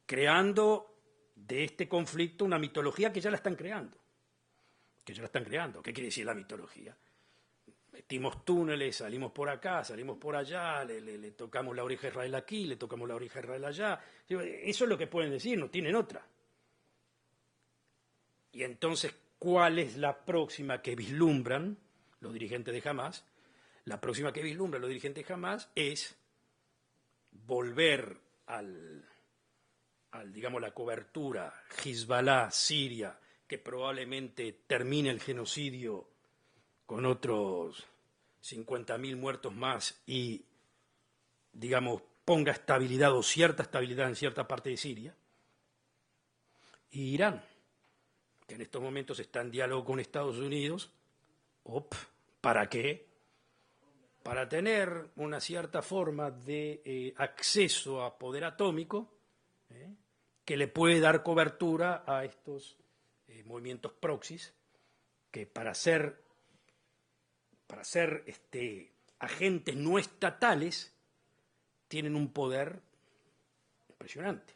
creando de este conflicto una mitología que ya la están creando. ¿Qué quiere decir la mitología? Metimos túneles, salimos por acá, salimos por allá, le tocamos la oreja a Israel aquí, le tocamos la oreja a Israel allá. Eso es lo que pueden decir, no tienen otra. Y entonces, ¿cuál es la próxima que vislumbran los dirigentes de Hamás? La próxima que vislumbran los dirigentes de Hamás es volver digamos, la cobertura Hezbollah, Siria, que probablemente termine el genocidio con otros 50.000 muertos más y, digamos, ponga estabilidad o cierta estabilidad en cierta parte de Siria. Y Irán, que en estos momentos está en diálogo con Estados Unidos. ¿Para qué? Para tener una cierta forma de acceso a poder atómico que le puede dar cobertura a estos movimientos proxies que para ser agentes no estatales tienen un poder impresionante.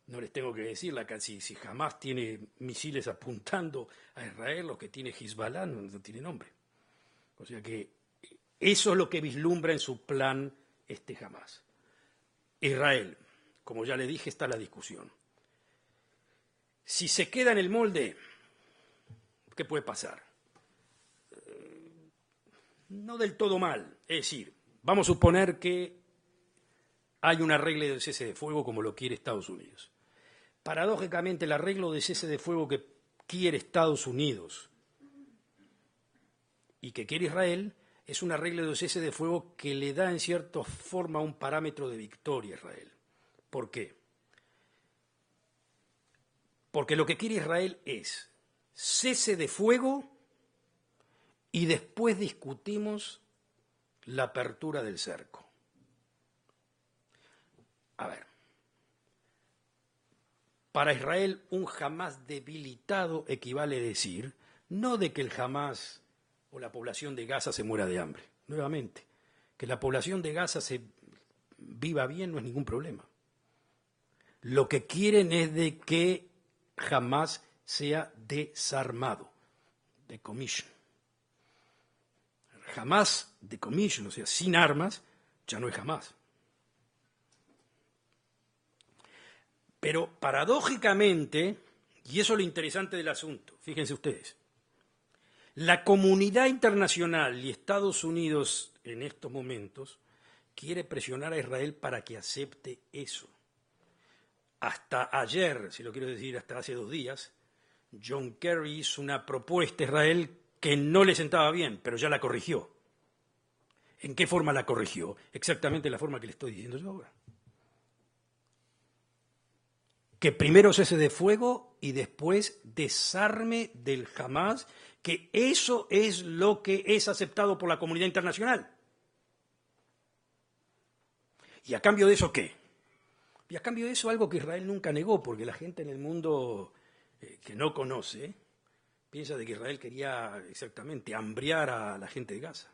No les tengo que decir, si jamás tiene misiles apuntando a Israel, lo que tiene Hezbollah no tiene nombre. O sea que eso es lo que vislumbra en su plan Hamás. Israel, como ya le dije, está la discusión. Si se queda en el molde, ¿qué puede pasar? No del todo mal. Es decir, vamos a suponer que hay un arreglo de cese de fuego como lo quiere Estados Unidos. Paradójicamente, el arreglo de cese de fuego que quiere Estados Unidos y que quiere Israel es un arreglo de cese de fuego que le da en cierta forma un parámetro de victoria a Israel. ¿Por qué? Porque lo que quiere Israel es cese de fuego y después discutimos la apertura del cerco. A ver, para Israel un Hamás debilitado equivale a decir, no de que el Hamás o la población de Gaza se muera de hambre, nuevamente, que la población de Gaza se viva bien no es ningún problema. Lo que quieren es de que Hamás sea desarmado, decommission. Hamás decommission, o sea, sin armas, ya no es Hamás. Pero paradójicamente, y eso es lo interesante del asunto, fíjense ustedes, la comunidad internacional y Estados Unidos en estos momentos quiere presionar a Israel para que acepte eso. hasta ayer, si lo quiero decir, hasta hace 2 días, John Kerry hizo una propuesta a Israel que no le sentaba bien, pero ya la corrigió. ¿En qué forma la corrigió? Exactamente la forma que le estoy diciendo yo ahora. Que primero cese de fuego y después desarme del Hamás, que eso es lo que es aceptado por la comunidad internacional. ¿Y a cambio de eso qué? Y a cambio de eso algo que Israel nunca negó, porque la gente en el mundo que no conoce piensa de que Israel quería exactamente hambriar a la gente de Gaza.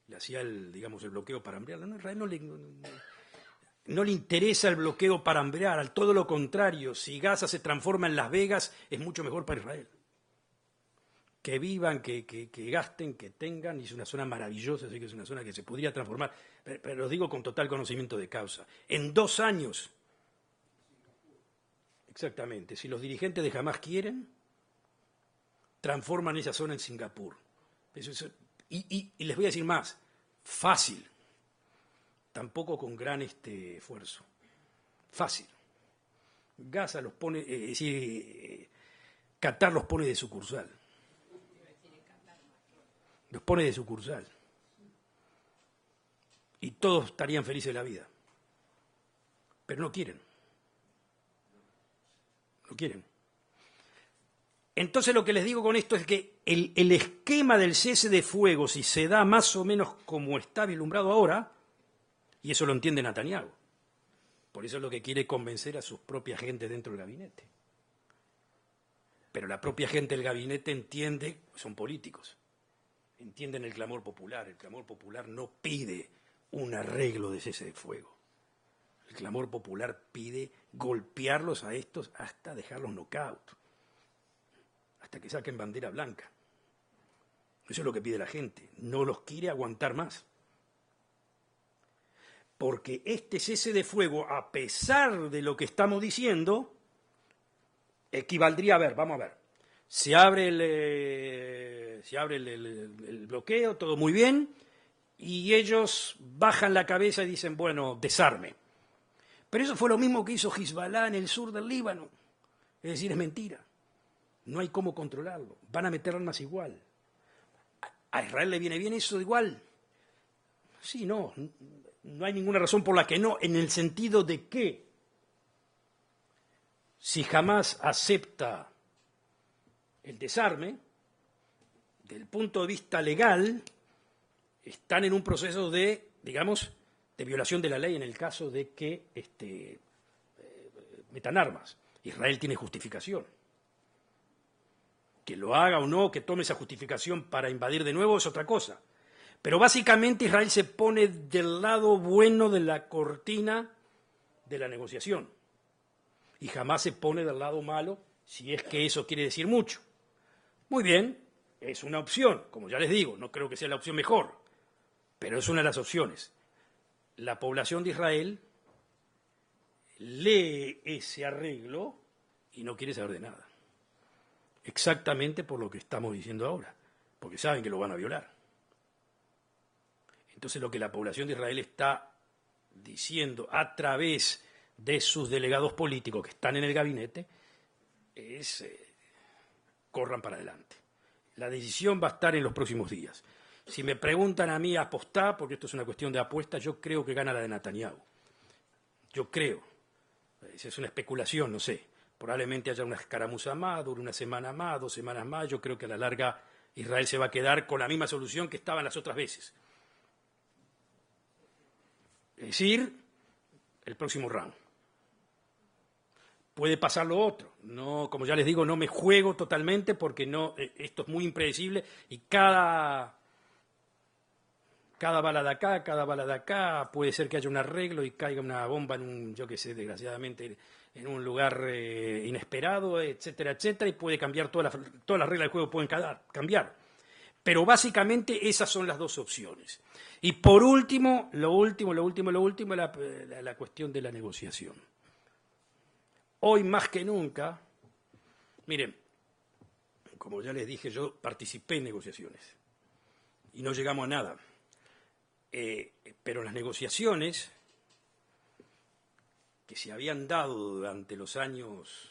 Le hacía el bloqueo para hambriarla. No, a Israel no le interesa el bloqueo para hambriar, al todo lo contrario. Si Gaza se transforma en Las Vegas, es mucho mejor para Israel. Que vivan, que gasten, que tengan, y es una zona maravillosa, así que es una zona que se podría transformar, pero lo digo con total conocimiento de causa. En 2 años, exactamente, si los dirigentes de Hamás quieren, transforman esa zona en Singapur. Y les voy a decir más, fácil, tampoco con gran esfuerzo, fácil. Gaza los pone, es decir, Qatar los pone de sucursal. Los pone de sucursal. Y todos estarían felices de la vida. Pero no quieren. No quieren. Entonces lo que les digo con esto es que el esquema del cese de fuego, si se da más o menos como está vislumbrado ahora, y eso lo entiende Netanyahu, por eso es lo que quiere convencer a sus propias gentes dentro del gabinete. Pero la propia gente del gabinete entiende, son políticos, entienden el clamor popular. El clamor popular no pide un arreglo de cese de fuego. El clamor popular pide golpearlos a estos hasta dejarlos knockout, hasta que saquen bandera blanca. Eso es lo que pide la gente. No los quiere aguantar más. Porque este cese de fuego, a pesar de lo que estamos diciendo, equivaldría, vamos a ver, se abre el bloqueo, todo muy bien, y ellos bajan la cabeza y dicen, bueno, desarme. Pero eso fue lo mismo que hizo Hezbollah en el sur del Líbano. Es decir, es mentira. No hay cómo controlarlo. Van a meter armas igual. ¿A Israel le viene bien eso igual? Sí, no hay ninguna razón por la que no, en el sentido de que si jamás acepta el desarme, del punto de vista legal, están en un proceso de, de violación de la ley en el caso de que metan armas. Israel tiene justificación. Que lo haga o no, que tome esa justificación para invadir de nuevo es otra cosa. Pero básicamente Israel se pone del lado bueno de la cortina de la negociación. Y jamás se pone del lado malo, si es que eso quiere decir mucho. Muy bien, es una opción, como ya les digo, no creo que sea la opción mejor, pero es una de las opciones. La población de Israel lee ese arreglo y no quiere saber de nada. Exactamente por lo que estamos diciendo ahora, porque saben que lo van a violar. Entonces lo que la población de Israel está diciendo a través de sus delegados políticos que están en el gabinete es corran para adelante. La decisión va a estar en los próximos días. Si me preguntan a mí apostar, porque esto es una cuestión de apuesta, yo creo que gana la de Netanyahu. Yo creo. Esa es una especulación, no sé. Probablemente haya una escaramuza más, dure una semana más, 2 semanas más. Yo creo que a la larga Israel se va a quedar con la misma solución que estaban las otras veces. Es decir, el próximo round. Puede pasar lo otro. No, como ya les digo, no me juego totalmente porque no, esto es muy impredecible y cada bala de acá, cada bala de acá, puede ser que haya un arreglo y caiga una bomba en un, yo qué sé, desgraciadamente, en un lugar inesperado, etcétera, etcétera, y puede cambiar todas las reglas del juego, pueden cambiar. Pero básicamente esas son las 2 opciones. Y por último, lo último, la cuestión de la negociación. Hoy más que nunca, miren, como ya les dije, yo participé en negociaciones y no llegamos a nada. Pero las negociaciones, que se habían dado durante los años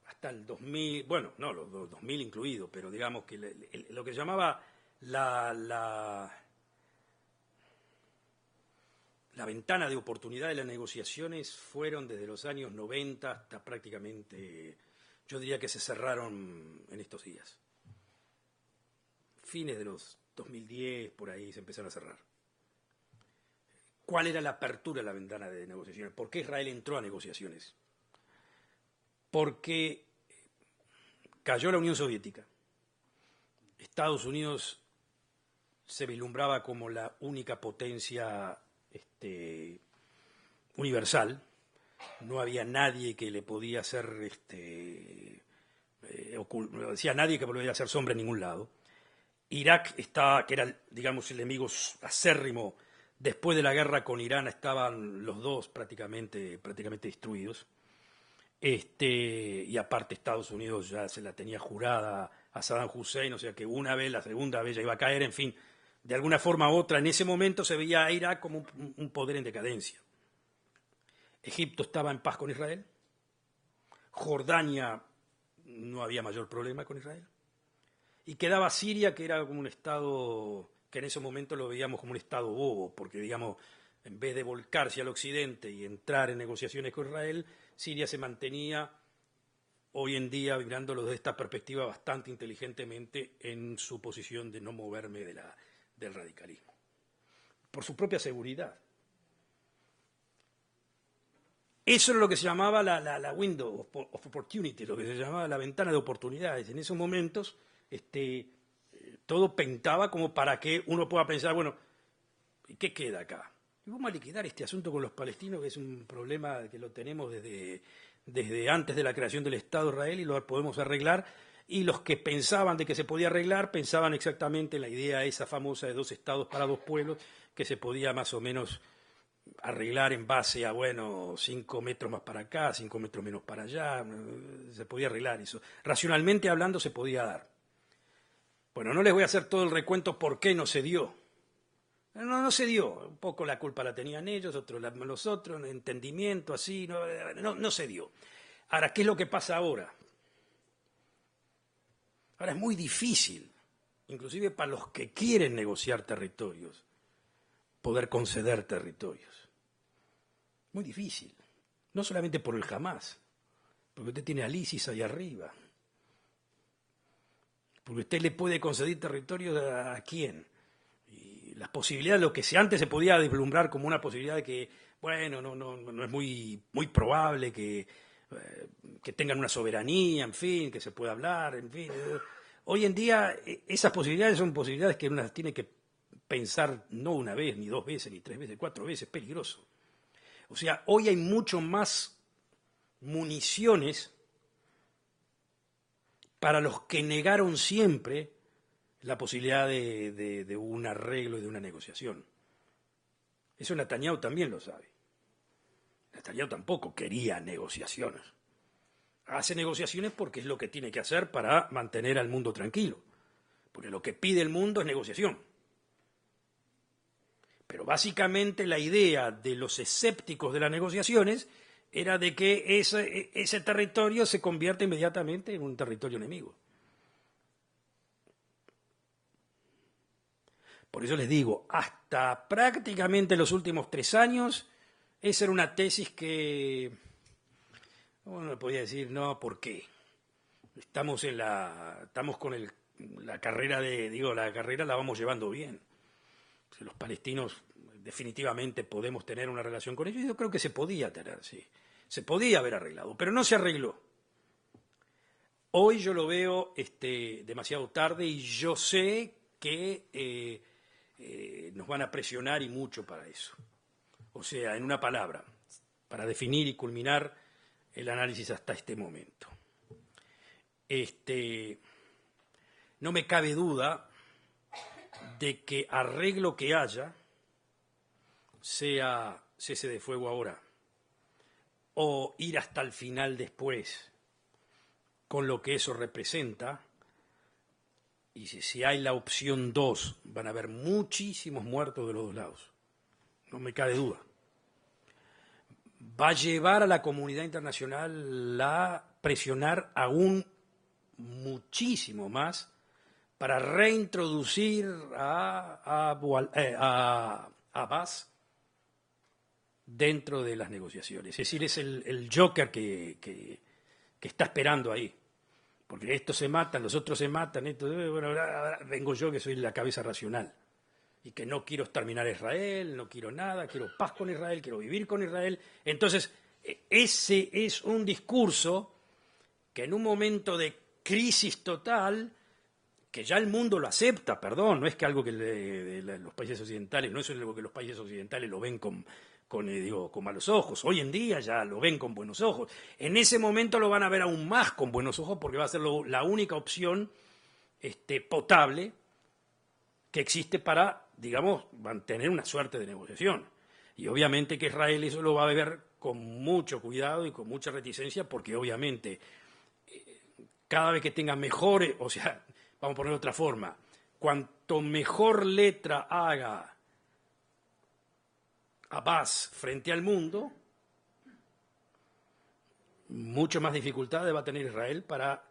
hasta el 2000, bueno, no, los 2000 incluido, pero digamos que lo que se llamaba la ventana de oportunidad de las negociaciones fueron desde los años 90 hasta prácticamente, yo diría que se cerraron en estos días. Fines de los 2010, por ahí se empezaron a cerrar. ¿Cuál era la apertura de la ventana de negociaciones? ¿Por qué Israel entró a negociaciones? Porque cayó la Unión Soviética. Estados Unidos se vislumbraba como la única potencia universal. No había nadie que le podía hacer, decía nadie que podía hacer sombra en ningún lado. Irak estaba, que era, digamos, el enemigo acérrimo. Después de la guerra con Irán estaban los dos prácticamente destruidos. Y aparte Estados Unidos ya se la tenía jurada a Saddam Hussein, o sea que una vez, la segunda vez ya iba a caer, en fin, de alguna forma u otra, en ese momento se veía a Irak como un poder en decadencia. Egipto estaba en paz con Israel, Jordania no había mayor problema con Israel, y quedaba Siria, que era como un estado que en ese momento lo veíamos como un estado bobo, porque digamos, en vez de volcarse al occidente y entrar en negociaciones con Israel, Siria se mantenía hoy en día, mirándolo desde esta perspectiva bastante inteligentemente, en su posición de no moverme del radicalismo, por su propia seguridad. Eso era lo que se llamaba la window of opportunity, lo que se llamaba la ventana de oportunidades. En esos momentos todo pintaba como para que uno pueda pensar, bueno, ¿qué queda acá? Y vamos a liquidar este asunto con los palestinos, que es un problema que lo tenemos desde antes de la creación del Estado de Israel y lo podemos arreglar. Y los que pensaban de que se podía arreglar, pensaban exactamente en la idea esa famosa de 2 estados para 2 pueblos, que se podía más o menos arreglar en base a, 5 metros más para acá, 5 metros menos para allá, se podía arreglar eso. Racionalmente hablando se podía dar. Bueno, no les voy a hacer todo el recuento por qué no se dio. No se dio, un poco la culpa la tenían ellos, los otros, entendimiento, así, no se dio. Ahora, ¿qué es lo que pasa ahora? Ahora es muy difícil, inclusive para los que quieren negociar territorios, poder conceder territorios. Muy difícil, no solamente por el Hamás, porque usted tiene al ISIS ahí arriba, porque usted le puede conceder territorios a quién. Las posibilidades, lo que antes se podía deslumbrar como una posibilidad de que, no es muy probable que tengan una soberanía, en fin, que se pueda hablar, en fin. Hoy en día esas posibilidades son posibilidades que uno tiene que pensar no una vez, ni 2 veces, ni 3 veces, 4 veces, es peligroso. O sea, hoy hay mucho más municiones para los que negaron siempre la posibilidad de un arreglo y de una negociación. Eso Netanyahu también lo sabe. Netanyahu tampoco quería negociaciones. Hace negociaciones porque es lo que tiene que hacer para mantener al mundo tranquilo. Porque lo que pide el mundo es negociación. Pero básicamente la idea de los escépticos de las negociaciones era de que ese territorio se convierte inmediatamente en un territorio enemigo. Por eso les digo, hasta prácticamente los últimos 3 años, esa era una tesis que uno le podía decir, no, ¿por qué? Estamos con la carrera la carrera la vamos llevando bien. Los palestinos definitivamente podemos tener una relación con ellos. Yo creo que se podía tener, sí. Se podía haber arreglado, pero no se arregló. Hoy yo lo veo demasiado tarde y yo sé que nos van a presionar y mucho para eso. O sea, en una palabra, para definir y culminar el análisis hasta este momento. No me cabe duda de que arreglo que haya, sea cese de fuego ahora, o ir hasta el final después, con lo que eso representa, y si hay la opción 2, van a haber muchísimos muertos de los 2 lados. No me cabe duda. va a llevar a la comunidad internacional a presionar aún muchísimo más para reintroducir a Abbas dentro de las negociaciones. Es decir, es el Joker que está esperando ahí. Porque estos se matan, los otros se matan, bueno, ahora vengo yo que soy la cabeza racional y que no quiero exterminar a Israel, no quiero nada, quiero paz con Israel, quiero vivir con Israel. Entonces, ese es un discurso que en un momento de crisis total, que ya el mundo lo acepta, perdón, no es que algo que los países occidentales, no es algo que los países occidentales lo ven con malos ojos. Hoy en día ya lo ven con buenos ojos. En ese momento lo van a ver aún más con buenos ojos porque va a ser la única opción potable que existe para, digamos, mantener una suerte de negociación. Y obviamente que Israel eso lo va a ver con mucho cuidado y con mucha reticencia porque obviamente cada vez que tenga mejores, o sea, vamos a ponerlo de otra forma, cuanto mejor letra haga Abbas frente al mundo, mucho más dificultades va a tener Israel para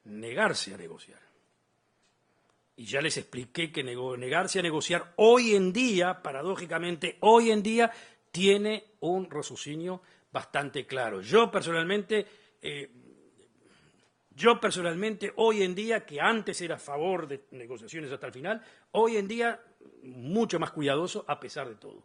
negarse a negociar. Y ya les expliqué que negarse a negociar hoy en día, paradójicamente, hoy en día tiene un raciocinio bastante claro. Yo personalmente, hoy en día, que antes era a favor de negociaciones hasta el final, hoy en día mucho más cuidadoso a pesar de todo.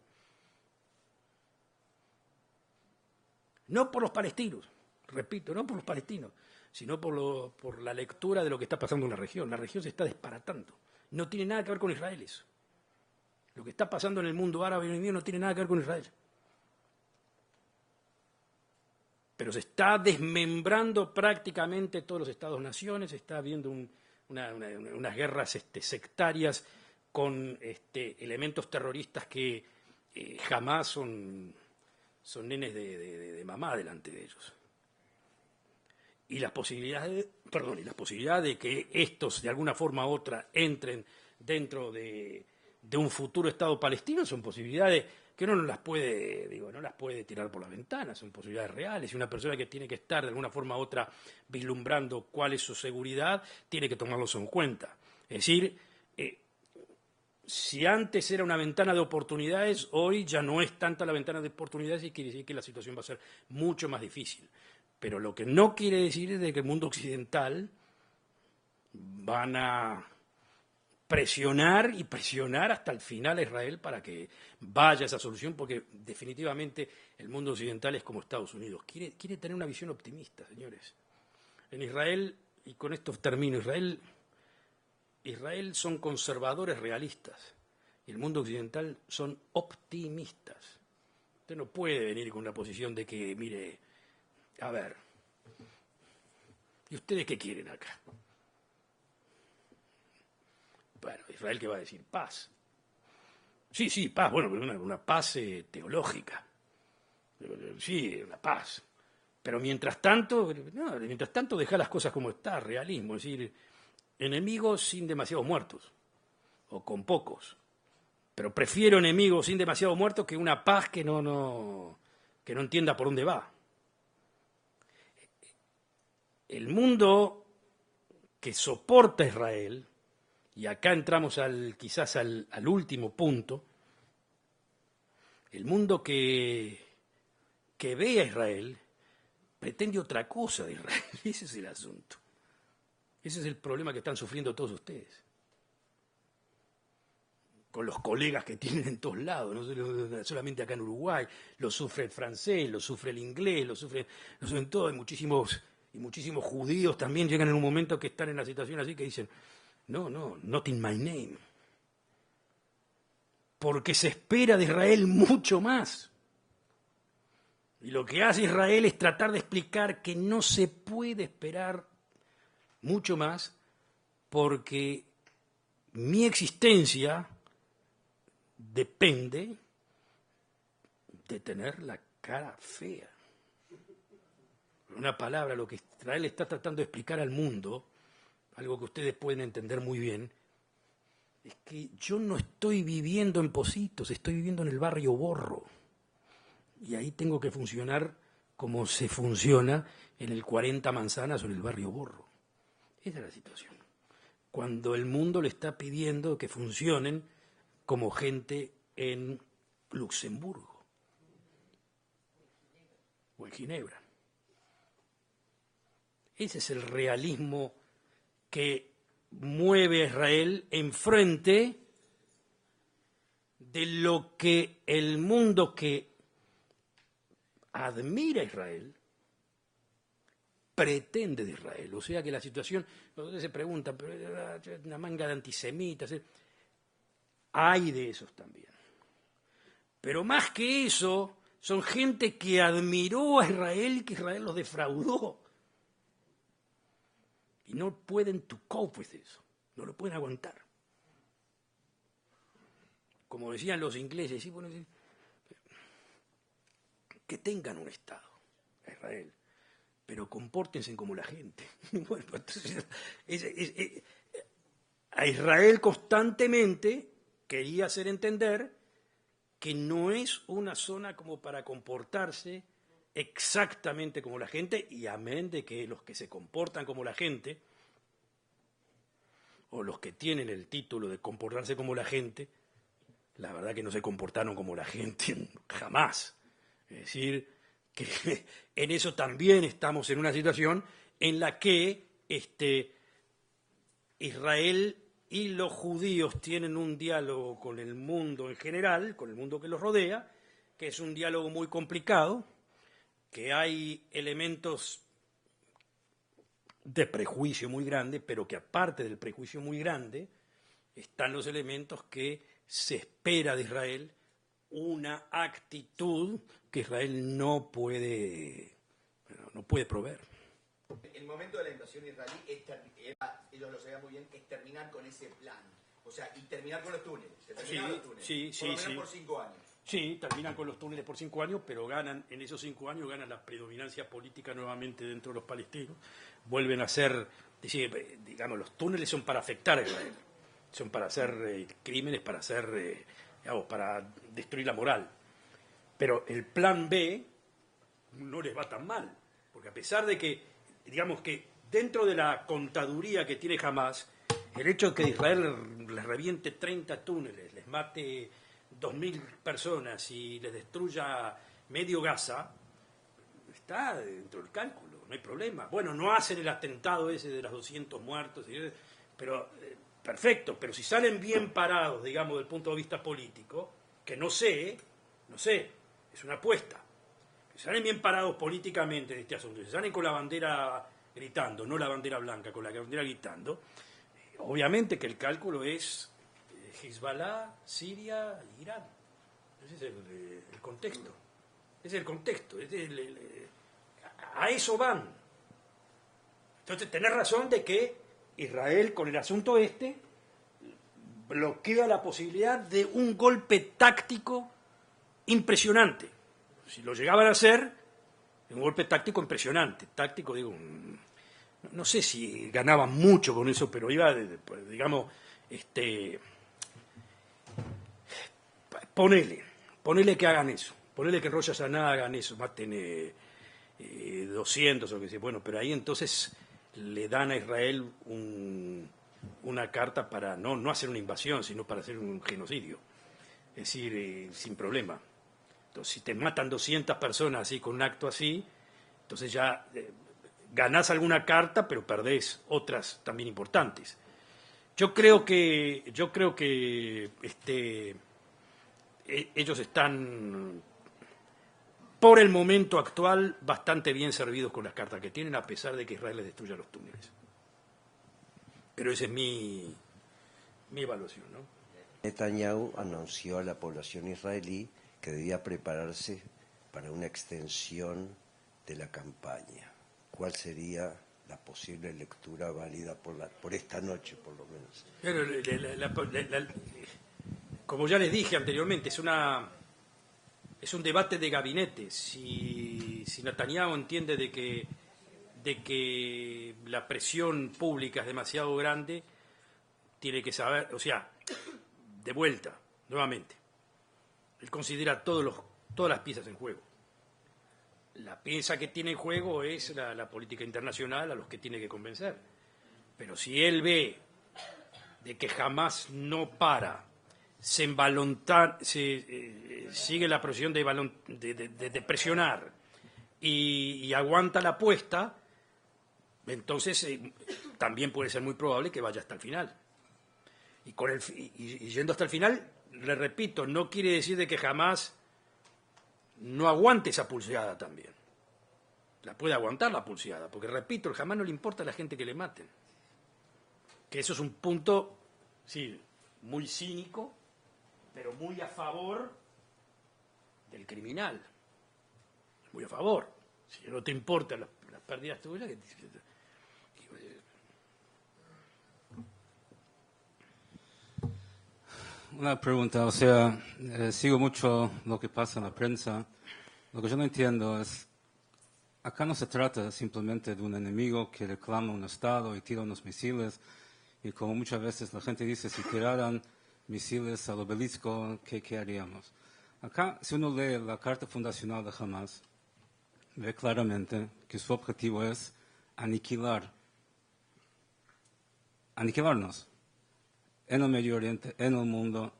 No por los palestinos, repito, no por los palestinos, sino por la lectura de lo que está pasando en la región. La región se está desparatando. No tiene nada que ver con Israel eso. Lo que está pasando en el mundo árabe hoy en día no tiene nada que ver con Israel. Pero se está desmembrando prácticamente todos los estados-naciones, se está habiendo unas guerras sectarias con elementos terroristas que jamás son nenes de mamá delante de ellos. Y las posibilidades de que estos de alguna forma u otra entren dentro de un futuro Estado palestino son posibilidades que uno no las puede tirar por la ventana, son posibilidades reales. Y una persona que tiene que estar de alguna forma u otra vislumbrando cuál es su seguridad, tiene que tomarlos en cuenta. Es decir, si antes era una ventana de oportunidades, hoy ya no es tanta la ventana de oportunidades y quiere decir que la situación va a ser mucho más difícil. Pero lo que no quiere decir es de que el mundo occidental van a presionar y presionar hasta el final a Israel para que vaya a esa solución, porque definitivamente el mundo occidental es como Estados Unidos. Quiere tener una visión optimista, señores. En Israel, y con esto termino, Israel son conservadores realistas y el mundo occidental son optimistas. Usted no puede venir con una posición de que, mire, a ver, ¿y ustedes qué quieren acá? Bueno, Israel, ¿qué va a decir? Paz. Sí, paz, bueno, pero una paz teológica. Sí, una paz. Pero mientras tanto deja las cosas como está, realismo, es decir, enemigos sin demasiados muertos, o con pocos. Pero prefiero enemigos sin demasiados muertos que una paz que no entienda por dónde va. El mundo que soporta a Israel, y acá entramos quizás al último punto, el mundo que ve a Israel pretende otra cosa de Israel. Ese es el asunto. Ese es el problema que están sufriendo todos ustedes. Con los colegas que tienen en todos lados, no solamente acá en Uruguay, lo sufre el francés, lo sufre el inglés, lo sufren todos, y muchísimos judíos también llegan en un momento que están en la situación así que dicen, no, not in my name. Porque se espera de Israel mucho más. Y lo que hace Israel es tratar de explicar que no se puede esperar mucho más porque mi existencia depende de tener la cara fea. Una palabra, lo que Israel está tratando de explicar al mundo, algo que ustedes pueden entender muy bien, es que yo no estoy viviendo en Pocitos, estoy viviendo en el barrio Borro. Y ahí tengo que funcionar como se funciona en el 40 Manzanas o en el barrio Borro. Esa es la situación. Cuando el mundo le está pidiendo que funcionen como gente en Luxemburgo o en Ginebra. Ese es el realismo que mueve a Israel enfrente de lo que el mundo que admira a Israel pretende de Israel. O sea que la situación, ustedes se preguntan, pero una manga de antisemitas, hay de esos también. Pero más que eso, son gente que admiró a Israel y que Israel los defraudó. Y no pueden to cope with eso, no lo pueden aguantar. Como decían los ingleses, ¿sí? Bueno, que tengan un Estado, Israel, pero compórtense como la gente. Bueno, entonces, a Israel constantemente quería hacer entender que no es una zona como para comportarse exactamente como la gente, y amén de que los que se comportan como la gente, o los que tienen el título de comportarse como la gente, la verdad que no se comportaron como la gente jamás. Es decir, que en eso también estamos en una situación en la que Israel y los judíos tienen un diálogo con el mundo en general, con el mundo que los rodea, que es un diálogo muy complicado, que hay elementos de prejuicio muy grande, pero que aparte del prejuicio muy grande, están los elementos que se espera de Israel, una actitud que Israel no puede proveer. El momento de la invasión israelí, ellos lo sabían muy bien, es terminar con ese plan. O sea, y terminar con los túneles. Sí, por lo menos por 5 años. Sí, terminan con los túneles por 5 años, pero ganan, en esos 5 años ganan la predominancia política nuevamente dentro de los palestinos. Vuelven a ser, digamos, los túneles son para afectar a Israel, son para hacer crímenes, para hacer, para destruir la moral. Pero el plan B no les va tan mal, porque a pesar de que, digamos que dentro de la contaduría que tiene Hamás, el hecho de que Israel les reviente 30 túneles, les mate 2.000 personas y les destruya medio Gaza, está dentro del cálculo, no hay problema. Bueno, no hacen el atentado ese de los 200 muertos, pero perfecto, pero si salen bien parados, digamos, desde el punto de vista político, que no sé, es una apuesta. Si salen bien parados políticamente de este asunto, si salen con la bandera gritando, no la bandera blanca, con la bandera gritando, obviamente que el cálculo es Hezbollah, Siria, Irán. Ese es el contexto. Ese es el contexto. A eso van. Entonces, tenés razón de que Israel, con el asunto bloquea la posibilidad de un golpe táctico impresionante. Si lo llegaban a hacer, un golpe táctico impresionante. Táctico, digo, no sé si ganaban mucho con eso, pero iba, digamos, ponele que hagan eso, ponele que en Rosh Hashanah hagan eso, maten 200 o qué sé, bueno, pero ahí entonces le dan a Israel una carta para no hacer una invasión, sino para hacer un genocidio, es decir, sin problema. Entonces, si te matan 200 personas así con un acto así, entonces ya ganás alguna carta, pero perdés otras también importantes. Yo creo que ellos están, por el momento actual, bastante bien servidos con las cartas que tienen, a pesar de que Israel les destruya los túneles. Pero esa es mi evaluación, ¿no? Netanyahu anunció a la población israelí que debía prepararse para una extensión de la campaña. ¿Cuál sería la posible lectura válida por esta noche, por lo menos? Pero como ya les dije anteriormente, es un debate de gabinete. Si Netanyahu entiende de que la presión pública es demasiado grande, tiene que saber, o sea, de vuelta, nuevamente, él considera todas las piezas en juego. La pieza que tiene en juego es la política internacional a los que tiene que convencer. Pero si él ve de que jamás no para, sigue la presión de presionar y aguanta la apuesta, entonces también puede ser muy probable que vaya hasta el final. Y yendo hasta el final, le repito, no quiere decir de que jamás no aguante esa pulseada también. La puede aguantar la pulseada, porque repito, el Hamás no le importa a la gente que le maten. Que eso es un punto, sí, muy cínico, pero muy a favor del criminal. Muy a favor. Si no te importan las pérdidas tuyas, Una pregunta, o sea, sigo mucho lo que pasa en la prensa. Lo que yo no entiendo es, acá no se trata simplemente de un enemigo que reclama un Estado y tira unos misiles, y como muchas veces la gente dice, si tiraran misiles al obelisco, ¿qué haríamos? Acá, si uno lee la Carta Fundacional de Hamás, ve claramente que su objetivo es aniquilarnos en el Medio Oriente, en el mundo.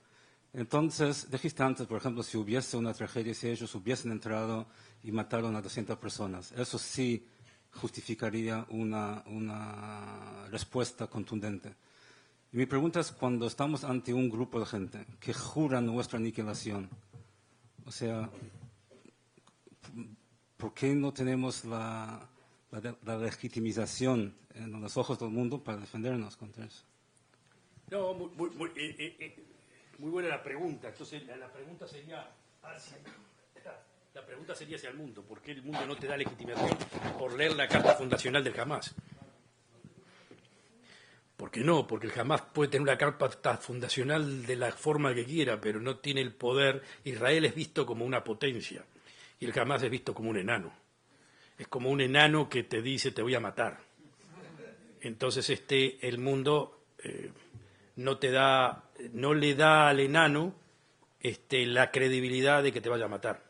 Entonces, dijiste antes, por ejemplo, si hubiese una tragedia, si ellos hubiesen entrado y mataron a 200 personas, eso sí justificaría una respuesta contundente. Y mi pregunta es, cuando estamos ante un grupo de gente que jura nuestra aniquilación, o sea, ¿por qué no tenemos la legitimización en los ojos del mundo para defendernos contra eso? No, muy buena la pregunta. Entonces, la pregunta sería hacia el mundo. ¿Por qué el mundo no te da legitimación por leer la Carta Fundacional del Hamás? ¿Por qué no? Porque el Hamás puede tener una carta fundacional de la forma que quiera, pero no tiene el poder. Israel es visto como una potencia y el Hamás es visto como un enano. Es como un enano que te dice te voy a matar. Entonces el mundo no le da al enano la credibilidad de que te vaya a matar.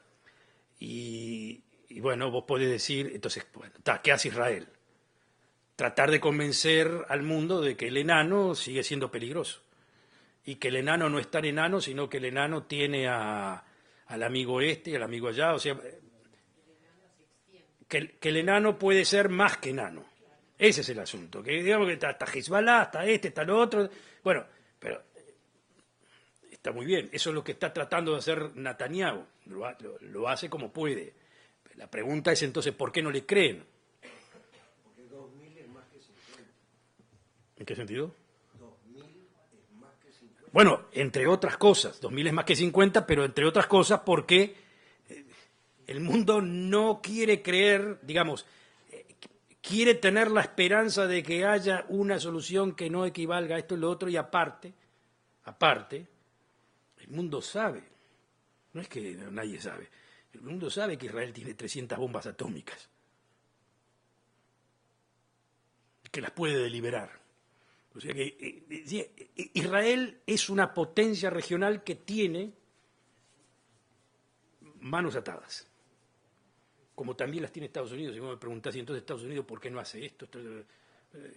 Y bueno, vos podés decir, entonces, bueno, ¿qué hace Israel? Tratar de convencer al mundo de que el enano sigue siendo peligroso y que el enano no es tan enano, sino que el enano tiene al amigo y al amigo allá, o sea, que el enano puede ser más que enano. Ese es el asunto, que digamos que está Hezbollah, está lo otro, bueno, pero está muy bien, eso es lo que está tratando de hacer Netanyahu, lo hace como puede. La pregunta es entonces, ¿por qué no le creen? Porque 2.000 es más que 50. ¿En qué sentido? 2.000 es más que 50. Bueno, entre otras cosas, 2.000 es más que 50, pero entre otras cosas porque el mundo no quiere creer, digamos, quiere tener la esperanza de que haya una solución que no equivalga a esto y lo otro, y aparte, el mundo sabe, no es que nadie sabe, el mundo sabe que Israel tiene 300 bombas atómicas, que las puede deliberar. O sea que Israel es una potencia regional que tiene manos atadas, como también las tiene Estados Unidos. Si vos me preguntás, entonces Estados Unidos, ¿por qué no hace esto?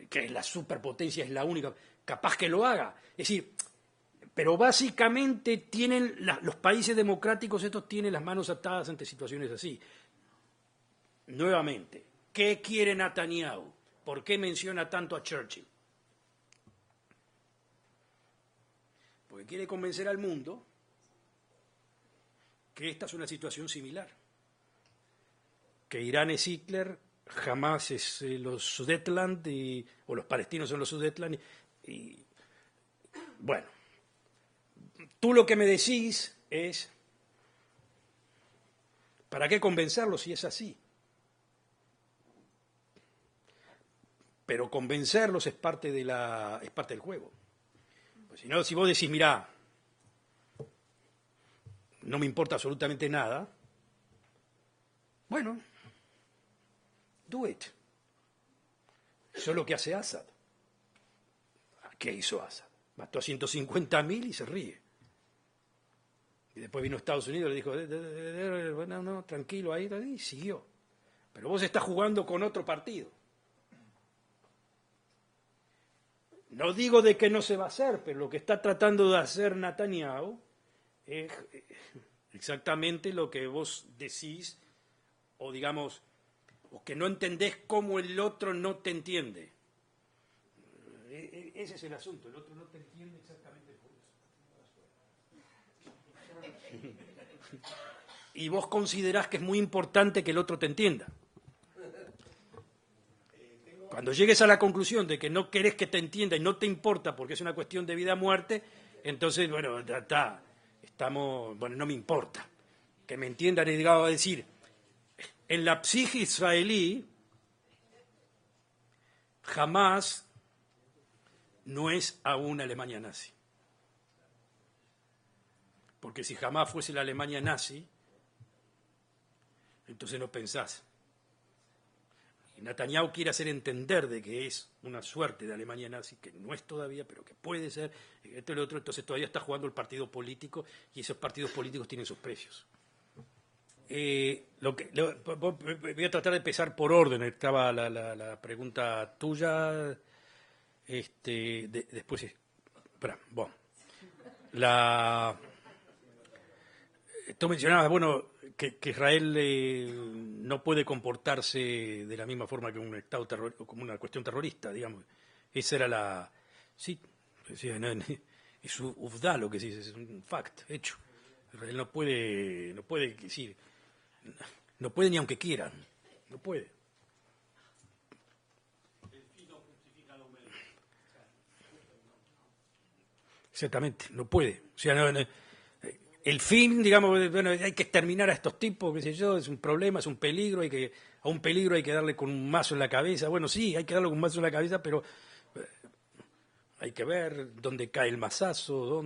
Que es la superpotencia, es la única, capaz que lo haga. Es decir, pero básicamente tienen los países democráticos, estos tienen las manos atadas ante situaciones así. Nuevamente, ¿qué quiere Netanyahu? ¿Por qué menciona tanto a Churchill? Porque quiere convencer al mundo que esta es una situación similar. Que Irán es Hitler, Hamás es los Sudetland, o los palestinos son los Sudetland. Y bueno, tú lo que me decís es, ¿para qué convencerlos si es así? Pero convencerlos es parte del juego. Pues si vos decís, mirá, no me importa absolutamente nada, bueno, do it. Eso es lo que hace Assad. ¿Qué hizo Assad? Mató a 150.000 y se ríe. Y después vino a Estados Unidos y le dijo, bueno, no, tranquilo ahí, y siguió. pero vos estás jugando con otro partido. No digo de que no se va a hacer, pero lo que está tratando de hacer Netanyahu es exactamente lo que vos decís, o digamos, o que no entendés cómo el otro no te entiende. Ese es el asunto, el otro no te entiende exactamente por eso. Y vos considerás que es muy importante que el otro te entienda. Cuando llegues a la conclusión de que no querés que te entienda y no te importa porque es una cuestión de vida o muerte, entonces, bueno, no me importa. Que me entiendan y digamos a decir, en la psique israelí, jamás no es aún Alemania nazi. Porque si jamás fuese la Alemania nazi, entonces no pensás. Y Netanyahu quiere hacer entender de que es una suerte de Alemania nazi, que no es todavía, pero que puede ser, esto y lo otro, entonces todavía está jugando el partido político y esos partidos políticos tienen sus precios. Voy a tratar de empezar por orden. Estaba la pregunta tuya, después, espera, bueno, tú mencionabas, bueno, que Israel no puede comportarse de la misma forma que un Estado como una cuestión terrorista, digamos. Esa era sí, es ufda lo que se dice, es un fact, hecho. Israel no puede decir, no puede ni aunque quieran, no puede. Exactamente, no puede. O sea, el fin, digamos, bueno, hay que exterminar a estos tipos, qué sé yo, es un problema, es un peligro, a un peligro hay que darle con un mazo en la cabeza. Bueno, sí, hay que darle con un mazo en la cabeza, pero hay que ver dónde cae el mazazo,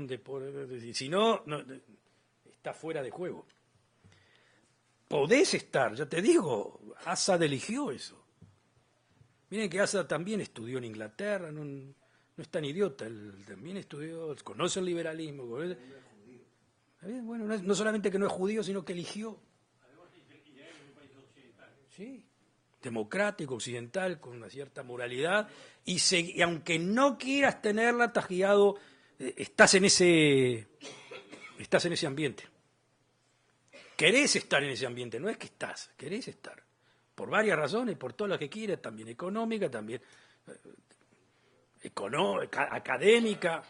si no, está fuera de juego. Podés estar, ya te digo, Assad eligió eso. Miren que Assad también estudió en Inglaterra, no es tan idiota, él también estudió, conoce el liberalismo. Bueno, no solamente que no es judío, sino que eligió. Sí, democrático, occidental, con una cierta moralidad, y aunque no quieras tenerla, estás guiado, estás en ese ambiente. Querés estar en ese ambiente, no es que estás, querés estar. Por varias razones, por todas las que quieras, también económica, también académica.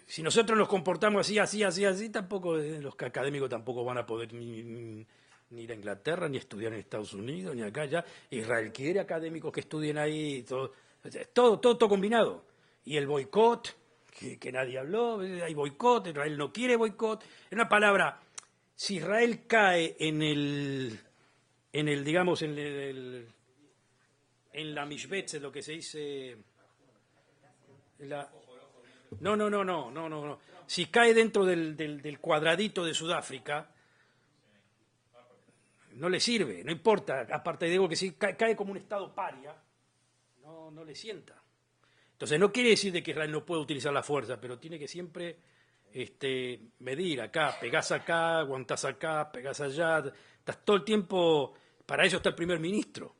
Si nosotros nos comportamos así, tampoco los académicos tampoco van a poder ni ir a Inglaterra, ni estudiar en Estados Unidos, ni acá, ya. Israel quiere académicos que estudien ahí, todo combinado. Y el boicot, que nadie habló, hay boicot, Israel no quiere boicot. En una palabra, si Israel cae en la mishbetz, lo que se dice, No. Si cae dentro del cuadradito de Sudáfrica, no le sirve, no importa. Aparte digo que si cae como un estado paria, no le sienta. Entonces no quiere decir de que Israel no puede utilizar la fuerza, pero tiene que siempre medir acá, pegás acá, aguantás acá, pegás allá. Estás todo el tiempo, para eso está el primer ministro.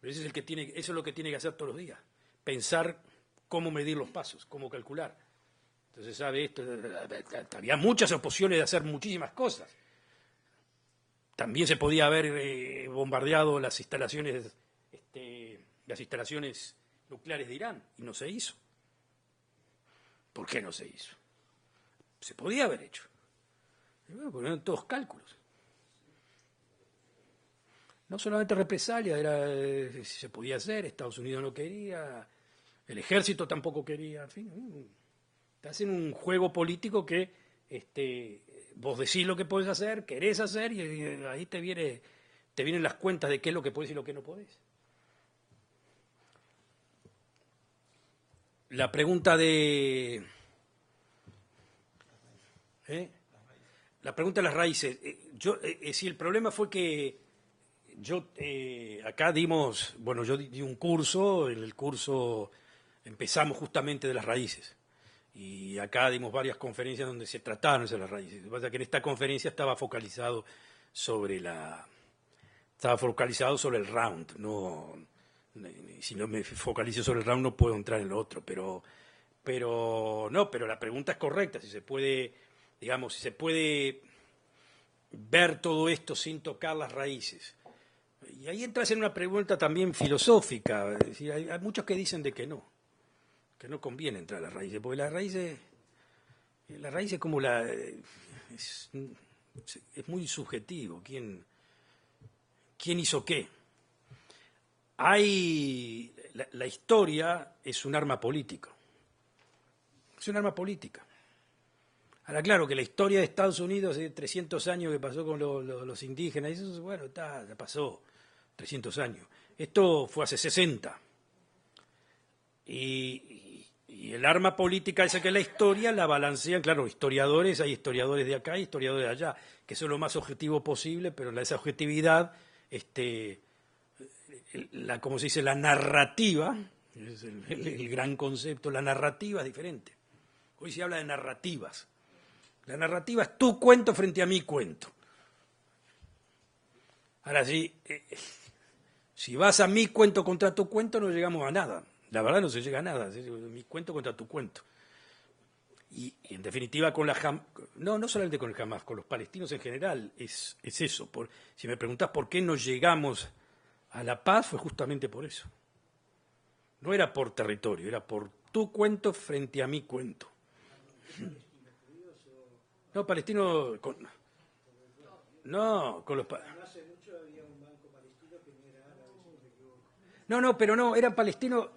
Eso es lo que tiene que hacer todos los días. Pensar cómo medir los pasos, cómo calcular. Entonces, ¿sabe esto? Había muchas opciones de hacer muchísimas cosas. También se podía haber bombardeado las instalaciones nucleares de Irán, y no se hizo. ¿Por qué no se hizo? Se podía haber hecho. Bueno, porque eran todos cálculos. No solamente represalia, si se podía hacer, Estados Unidos no quería, el ejército tampoco quería, en fin. Te hacen un juego político que vos decís lo que podés hacer, querés hacer, y ahí te vienen las cuentas de qué es lo que podés y lo que no podés. La pregunta de las raíces. Si el problema fue que acá yo di un curso, en el curso empezamos justamente de las raíces. Y acá dimos varias conferencias donde se trataron esas las raíces. Lo que pasa es que en esta conferencia estaba focalizado sobre estaba focalizado sobre el round. No, si no me focalizo sobre el round no puedo entrar en lo otro, pero la pregunta es correcta, si se puede, digamos, si se puede ver todo esto sin tocar las raíces. Y ahí entras en una pregunta también filosófica, es decir, hay muchos que dicen de que no conviene entrar a las raíces, porque la raíz es como es muy subjetivo, ¿quién hizo qué? La historia es un arma política. Es un arma política. Ahora, claro que la historia de Estados Unidos hace 300 años que pasó con los indígenas, eso, bueno, ya pasó 300 años. Esto fue hace 60. Y el arma política esa que es la historia la balancean, claro, historiadores, hay historiadores de acá y historiadores de allá, que son lo más objetivo posible, pero esa objetividad, como se dice, la narrativa, es el gran concepto, la narrativa es diferente. Hoy se habla de narrativas. La narrativa es tu cuento frente a mi cuento. Ahora, si vas a mi cuento contra tu cuento, no llegamos a nada. La verdad no se llega a nada. Mi cuento contra tu cuento. Y en definitiva, no solamente con el Hamas, con los palestinos en general, es eso. Si me preguntás por qué no llegamos a la paz, fue justamente por eso. No era por territorio, era por tu cuento frente a mi cuento. No, palestino... con los... No, pero no, eran palestinos...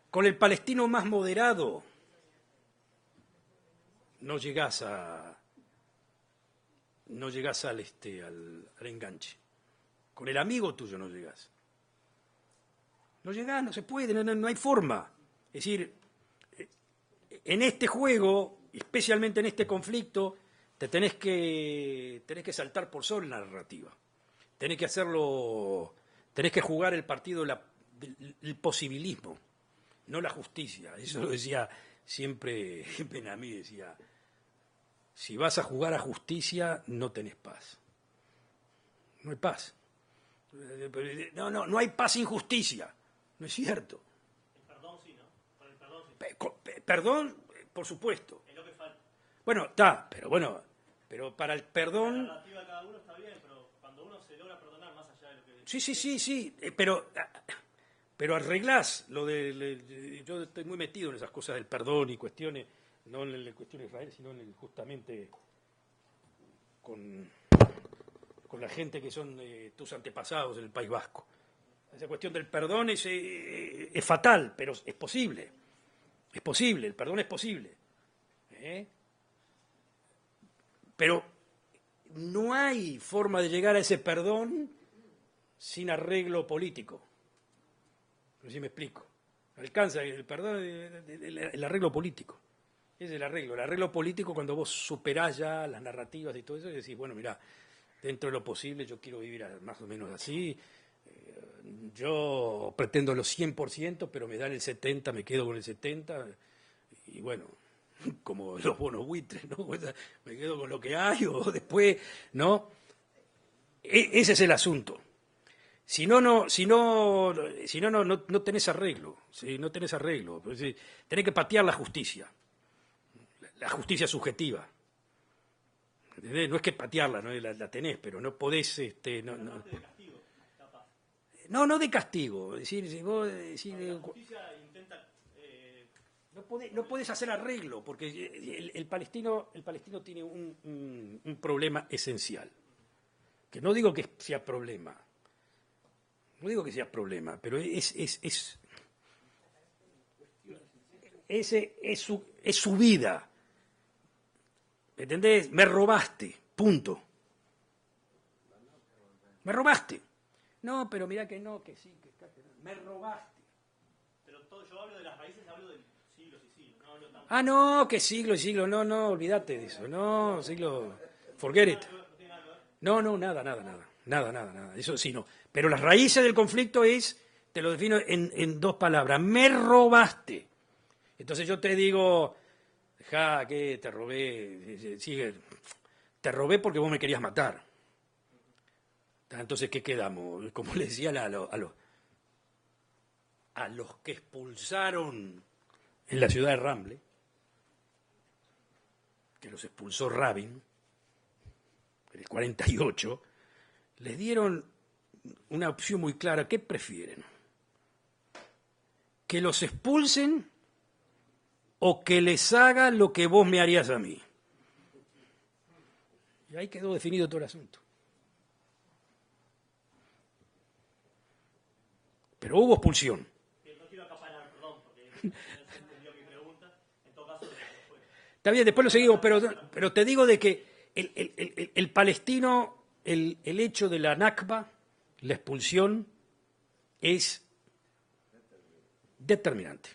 Con el palestino más moderado no llegás al enganche. Con el amigo tuyo no llegás. No llegás, no se puede, no hay forma. Es decir, en este juego, especialmente en este conflicto, tenés que saltar por sobre la narrativa. Tenés que jugar el partido del posibilismo, no la justicia. Eso lo decía siempre Benamí, decía, si vas a jugar a justicia, no tenés paz. No hay paz. No hay paz sin justicia. No es cierto. El perdón sí, ¿no? Con el perdón sí. Perdón, por supuesto. Es lo que falta. Bueno, pero para el perdón... La narrativa de cada uno está bien, pero cuando uno se logra perdonar más allá de lo que... Sí, pero arreglás yo estoy muy metido en esas cosas del perdón y cuestiones, no en la cuestión de Israel, sino justamente con la gente que son tus antepasados en el País Vasco. Esa cuestión del perdón es fatal, pero es posible. Es posible, el perdón es posible. Pero no hay forma de llegar a ese perdón sin arreglo político. No sé si me explico. No alcanza el perdón, el arreglo político. Es el arreglo político cuando vos superás ya las narrativas y todo eso y decís, bueno, mirá, dentro de lo posible yo quiero vivir más o menos así, yo pretendo los 100%, pero me dan el 70%, me quedo con el 70%, y bueno, como los bonos buitres, ¿no? Me quedo con lo que hay o después, ¿no? Ese es el asunto. Si no tenés arreglo, ¿sí? No tenés arreglo. Tenés que patear la justicia subjetiva. ¿Entendés? No es que patearla, ¿no? La tenés, pero no podés... No de castigo. Es decir, si vos... la justicia intenta... No podés hacer arreglo, porque el palestino tiene un problema esencial. Que no digo que sea problema. No digo que sea problema, pero es su vida. ¿Entendés? Me robaste, punto. Me robaste. No, pero mirá que no, que sí, que me robaste. Pero yo hablo de las raíces, hablo de siglos y siglos. No hablo tanto. No, que siglos y siglos, no, olvídate de eso. No, siglo, forget it. No, nada. Eso sí, no. Pero las raíces del conflicto te lo defino en dos palabras. Me robaste. Entonces yo te digo, que te robé, sigue, te robé porque vos me querías matar. Entonces, ¿qué quedamos? Como le decía a los que expulsaron en la ciudad de Ramle, que los expulsó Rabin en el 48, les dieron una opción muy clara. ¿Qué prefieren? ¿Que los expulsen o que les haga lo que vos me harías a mí? Y ahí quedó definido todo el asunto. Pero hubo expulsión. No quiero acaparar, perdón, porque no se entendió mi pregunta. En todo caso, después. Está bien, después lo seguimos, pero te digo de que el palestino, el hecho de la Nakba, la expulsión, es determinante.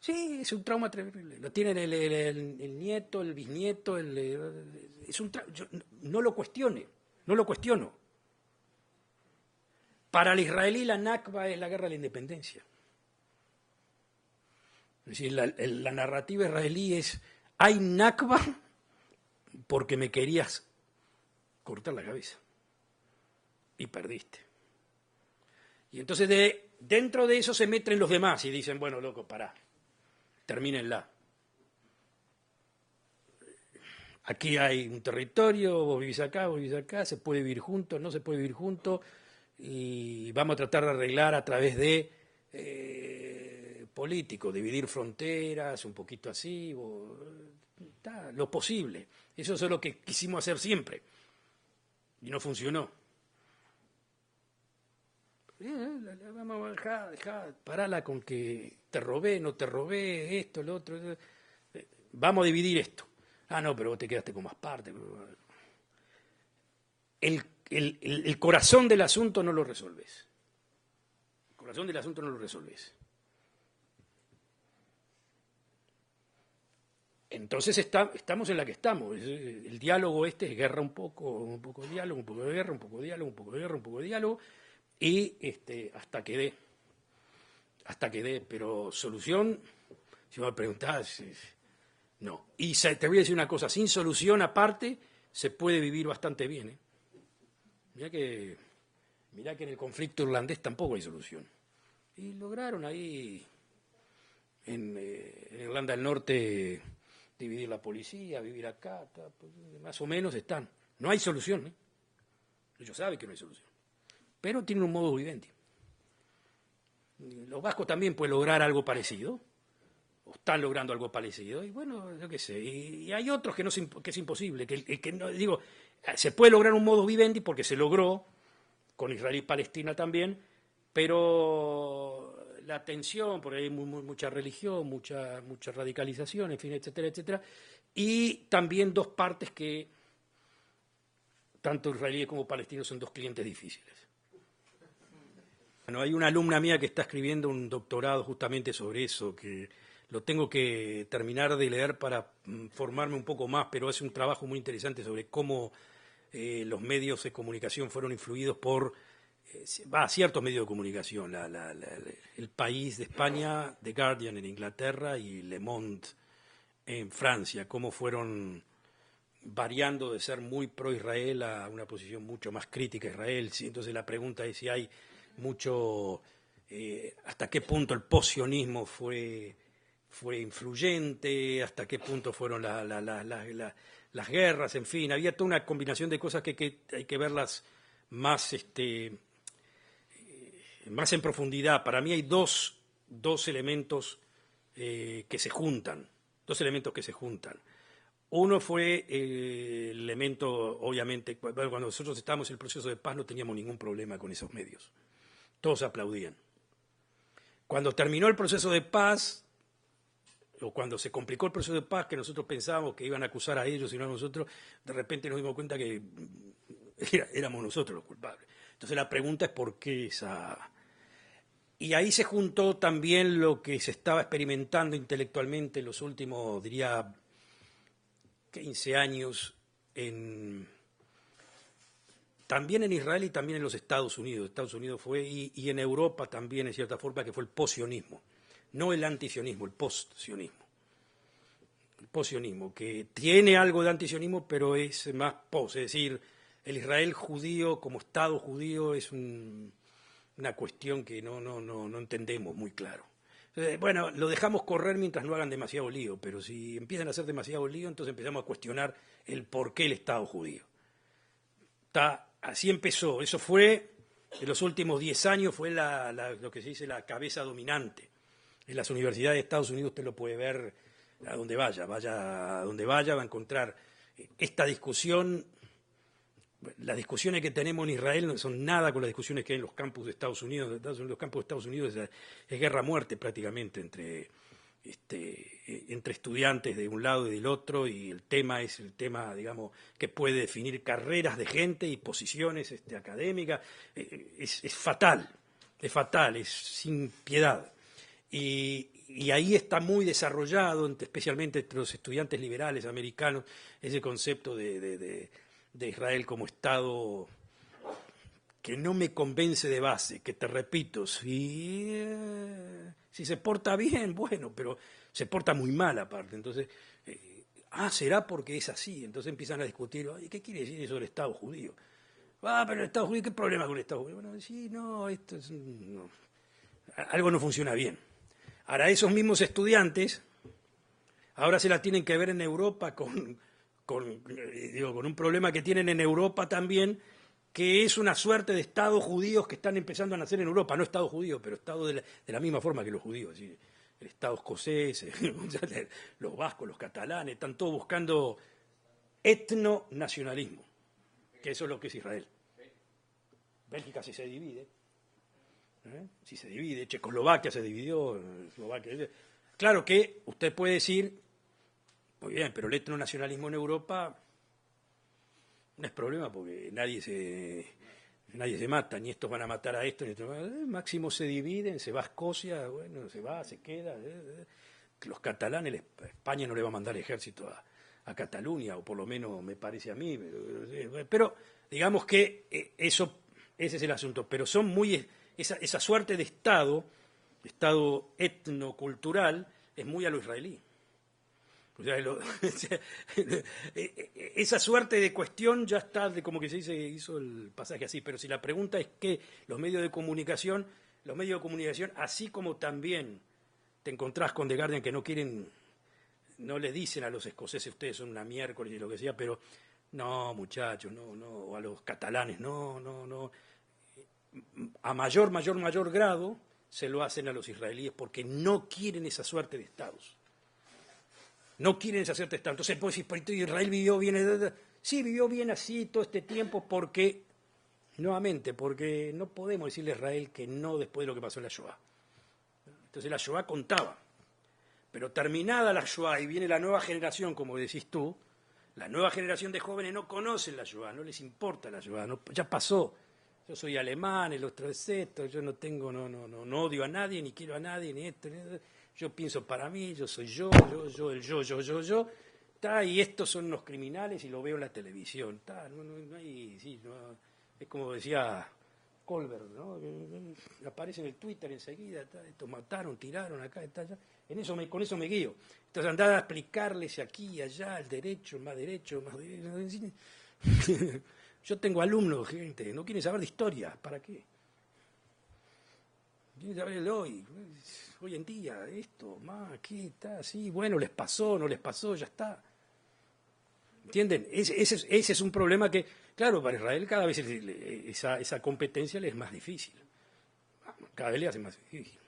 Sí, es un trauma terrible. Lo tienen el nieto, el bisnieto, es un yo no lo cuestione, no lo cuestiono. Para el israelí la Nakba es la guerra de la independencia. Es decir, la narrativa israelí es: hay Nakba porque me querías cortar la cabeza y perdiste. Y entonces dentro de eso se meten los demás y dicen: bueno, loco, pará, termínenla. Aquí hay un territorio, vos vivís acá, se puede vivir juntos, no se puede vivir juntos, y vamos a tratar de arreglar a través de políticos, dividir fronteras, un poquito así, lo posible. Eso es lo que quisimos hacer siempre, y no funcionó. Vamos a dejar, parala con que te robé, no te robé, esto, lo otro. Vamos a dividir esto. Ah, no, pero vos te quedaste con más parte. El corazón del asunto no lo resolves. El corazón del asunto no lo resolves. Entonces estamos en la que estamos. El diálogo es guerra un poco de diálogo, un poco de guerra, un poco de diálogo, un poco de guerra, un poco de diálogo, y hasta que dé. Pero solución, si me preguntás, no. Y te voy a decir una cosa: sin solución aparte se puede vivir bastante bien, ¿eh? Mirá que en el conflicto irlandés tampoco hay solución. Y lograron ahí, en Irlanda del Norte, dividir la policía, vivir acá, pues, más o menos están. No hay solución, ¿eh? Ellos saben que no hay solución. Pero tienen un modo vivendi. Los vascos también pueden lograr algo parecido, o están logrando algo parecido, y bueno, yo qué sé. Y hay otros que es imposible, que no, digo, se puede lograr un modo vivendi porque se logró con Israel y Palestina también, pero la tensión, porque hay mucha religión, mucha radicalización, en fin, etcétera, etcétera, y también dos partes que, tanto israelíes como palestinos, son dos clientes difíciles. Bueno, hay una alumna mía que está escribiendo un doctorado justamente sobre eso, que lo tengo que terminar de leer para formarme un poco más, pero hace un trabajo muy interesante sobre cómo los medios de comunicación fueron influidos por ciertos medios de comunicación, El País de España, The Guardian en Inglaterra y Le Monde en Francia, cómo fueron variando de ser muy pro-Israel a una posición mucho más crítica a Israel. ¿Sí? Entonces la pregunta es si hay mucho, hasta qué punto el post-sionismo fue influyente, hasta qué punto fueron las guerras, en fin, había toda una combinación de cosas que hay que verlas más en profundidad. Para mí hay dos elementos que se juntan, Uno fue el elemento, obviamente, cuando nosotros estábamos en el proceso de paz no teníamos ningún problema con esos medios. Todos aplaudían. Cuando terminó el proceso de paz, o cuando se complicó el proceso de paz, que nosotros pensábamos que iban a acusar a ellos y no a nosotros, de repente nos dimos cuenta que éramos nosotros los culpables. Entonces la pregunta es por qué esa... Y ahí se juntó también lo que se estaba experimentando intelectualmente en los últimos, diría, 15 años, también en Israel y también en los Estados Unidos. Estados Unidos fue, y en Europa también, en cierta forma, que fue el post-sionismo. No el antisionismo, el post-sionismo. El post-sionismo, que tiene algo de antisionismo, pero es más post, es decir, el Israel judío como Estado judío es una cuestión que no entendemos muy claro. Bueno, lo dejamos correr mientras no hagan demasiado lío, pero si empiezan a hacer demasiado lío, entonces empezamos a cuestionar el por qué el Estado judío. Así empezó, eso fue, en los últimos 10 años fue lo que se dice la cabeza dominante. En las universidades de Estados Unidos usted lo puede ver a donde vaya a donde vaya, va a encontrar esta discusión. Las discusiones que tenemos en Israel no son nada con las discusiones que hay en los campus de Estados Unidos. En los campus de Estados Unidos es guerra-muerte prácticamente entre estudiantes de un lado y del otro, y el tema es el tema, digamos, que puede definir carreras de gente y posiciones académicas. Es fatal, es sin piedad. Y ahí está muy desarrollado, especialmente entre los estudiantes liberales americanos, ese concepto de Israel como Estado que no me convence de base, que te repito, si se porta bien, bueno, pero se porta muy mal aparte. Entonces, será porque es así. Entonces empiezan a discutir, ¿qué quiere decir eso del Estado judío? Pero el Estado judío, ¿qué problema con el Estado judío? Bueno, sí, no, algo no funciona bien. Ahora, esos mismos estudiantes ahora se la tienen que ver en Europa con un problema que tienen en Europa también, que es una suerte de estados judíos que están empezando a nacer en Europa, no estados judíos, pero estados de la misma forma que los judíos, es decir, el estado escocés, los vascos, los catalanes, están todos buscando etnonacionalismo, que eso es lo que es Israel. Bélgica sí se divide, sí se divide, Checoslovaquia se dividió, Eslovaquia. Claro que usted puede decir, muy bien, pero el etnonacionalismo en Europa no es problema porque nadie se mata, ni estos van a matar a estos, ni estos. Máximo se dividen, se va a Escocia, bueno, se queda. Los catalanes, España no le va a mandar ejército a Cataluña, o por lo menos me parece a mí. Pero digamos que ese es el asunto. Pero son esa suerte de Estado etnocultural, es muy a lo israelí. O sea, esa suerte de cuestión ya está, como que se dice, hizo el pasaje así, pero si la pregunta es que los medios de comunicación, así como también te encontrás con The Guardian que no le dicen a los escoceses, ustedes son una miércoles y lo que sea, pero no, muchachos, no, o a los catalanes, no, a mayor grado se lo hacen a los israelíes porque no quieren esa suerte de estados. No quieren deshacerte tanto. Entonces, pues, si Israel vivió bien, sí, vivió bien así todo este tiempo porque no podemos decirle a Israel que no después de lo que pasó en la Shoah. Entonces la Shoah contaba. Pero terminada la Shoah y viene la nueva generación, como decís tú, la nueva generación de jóvenes no conocen la Shoah, no les importa la Shoah, ya pasó. Yo soy alemán, el otro es esto, yo no odio a nadie, ni quiero a nadie, ni esto, ni esto. Yo pienso para mí, yo soy yo, el yo, y estos son los criminales y lo veo en la televisión. Es como decía Colbert, ¿no? Aparece en el Twitter enseguida, estos mataron, tiraron acá, allá. Con eso me guío. Entonces andar a explicarles aquí y allá el derecho, más derecho. Yo tengo alumnos, gente, no quieren saber de historia, ¿para qué? Quieren saber el hoy en día, esto, ¿qué está? Sí, bueno, les pasó, no les pasó, ya está. ¿Entienden? Ese es un problema que, claro, para Israel cada vez esa competencia le es más difícil. Cada vez le hace más difícil.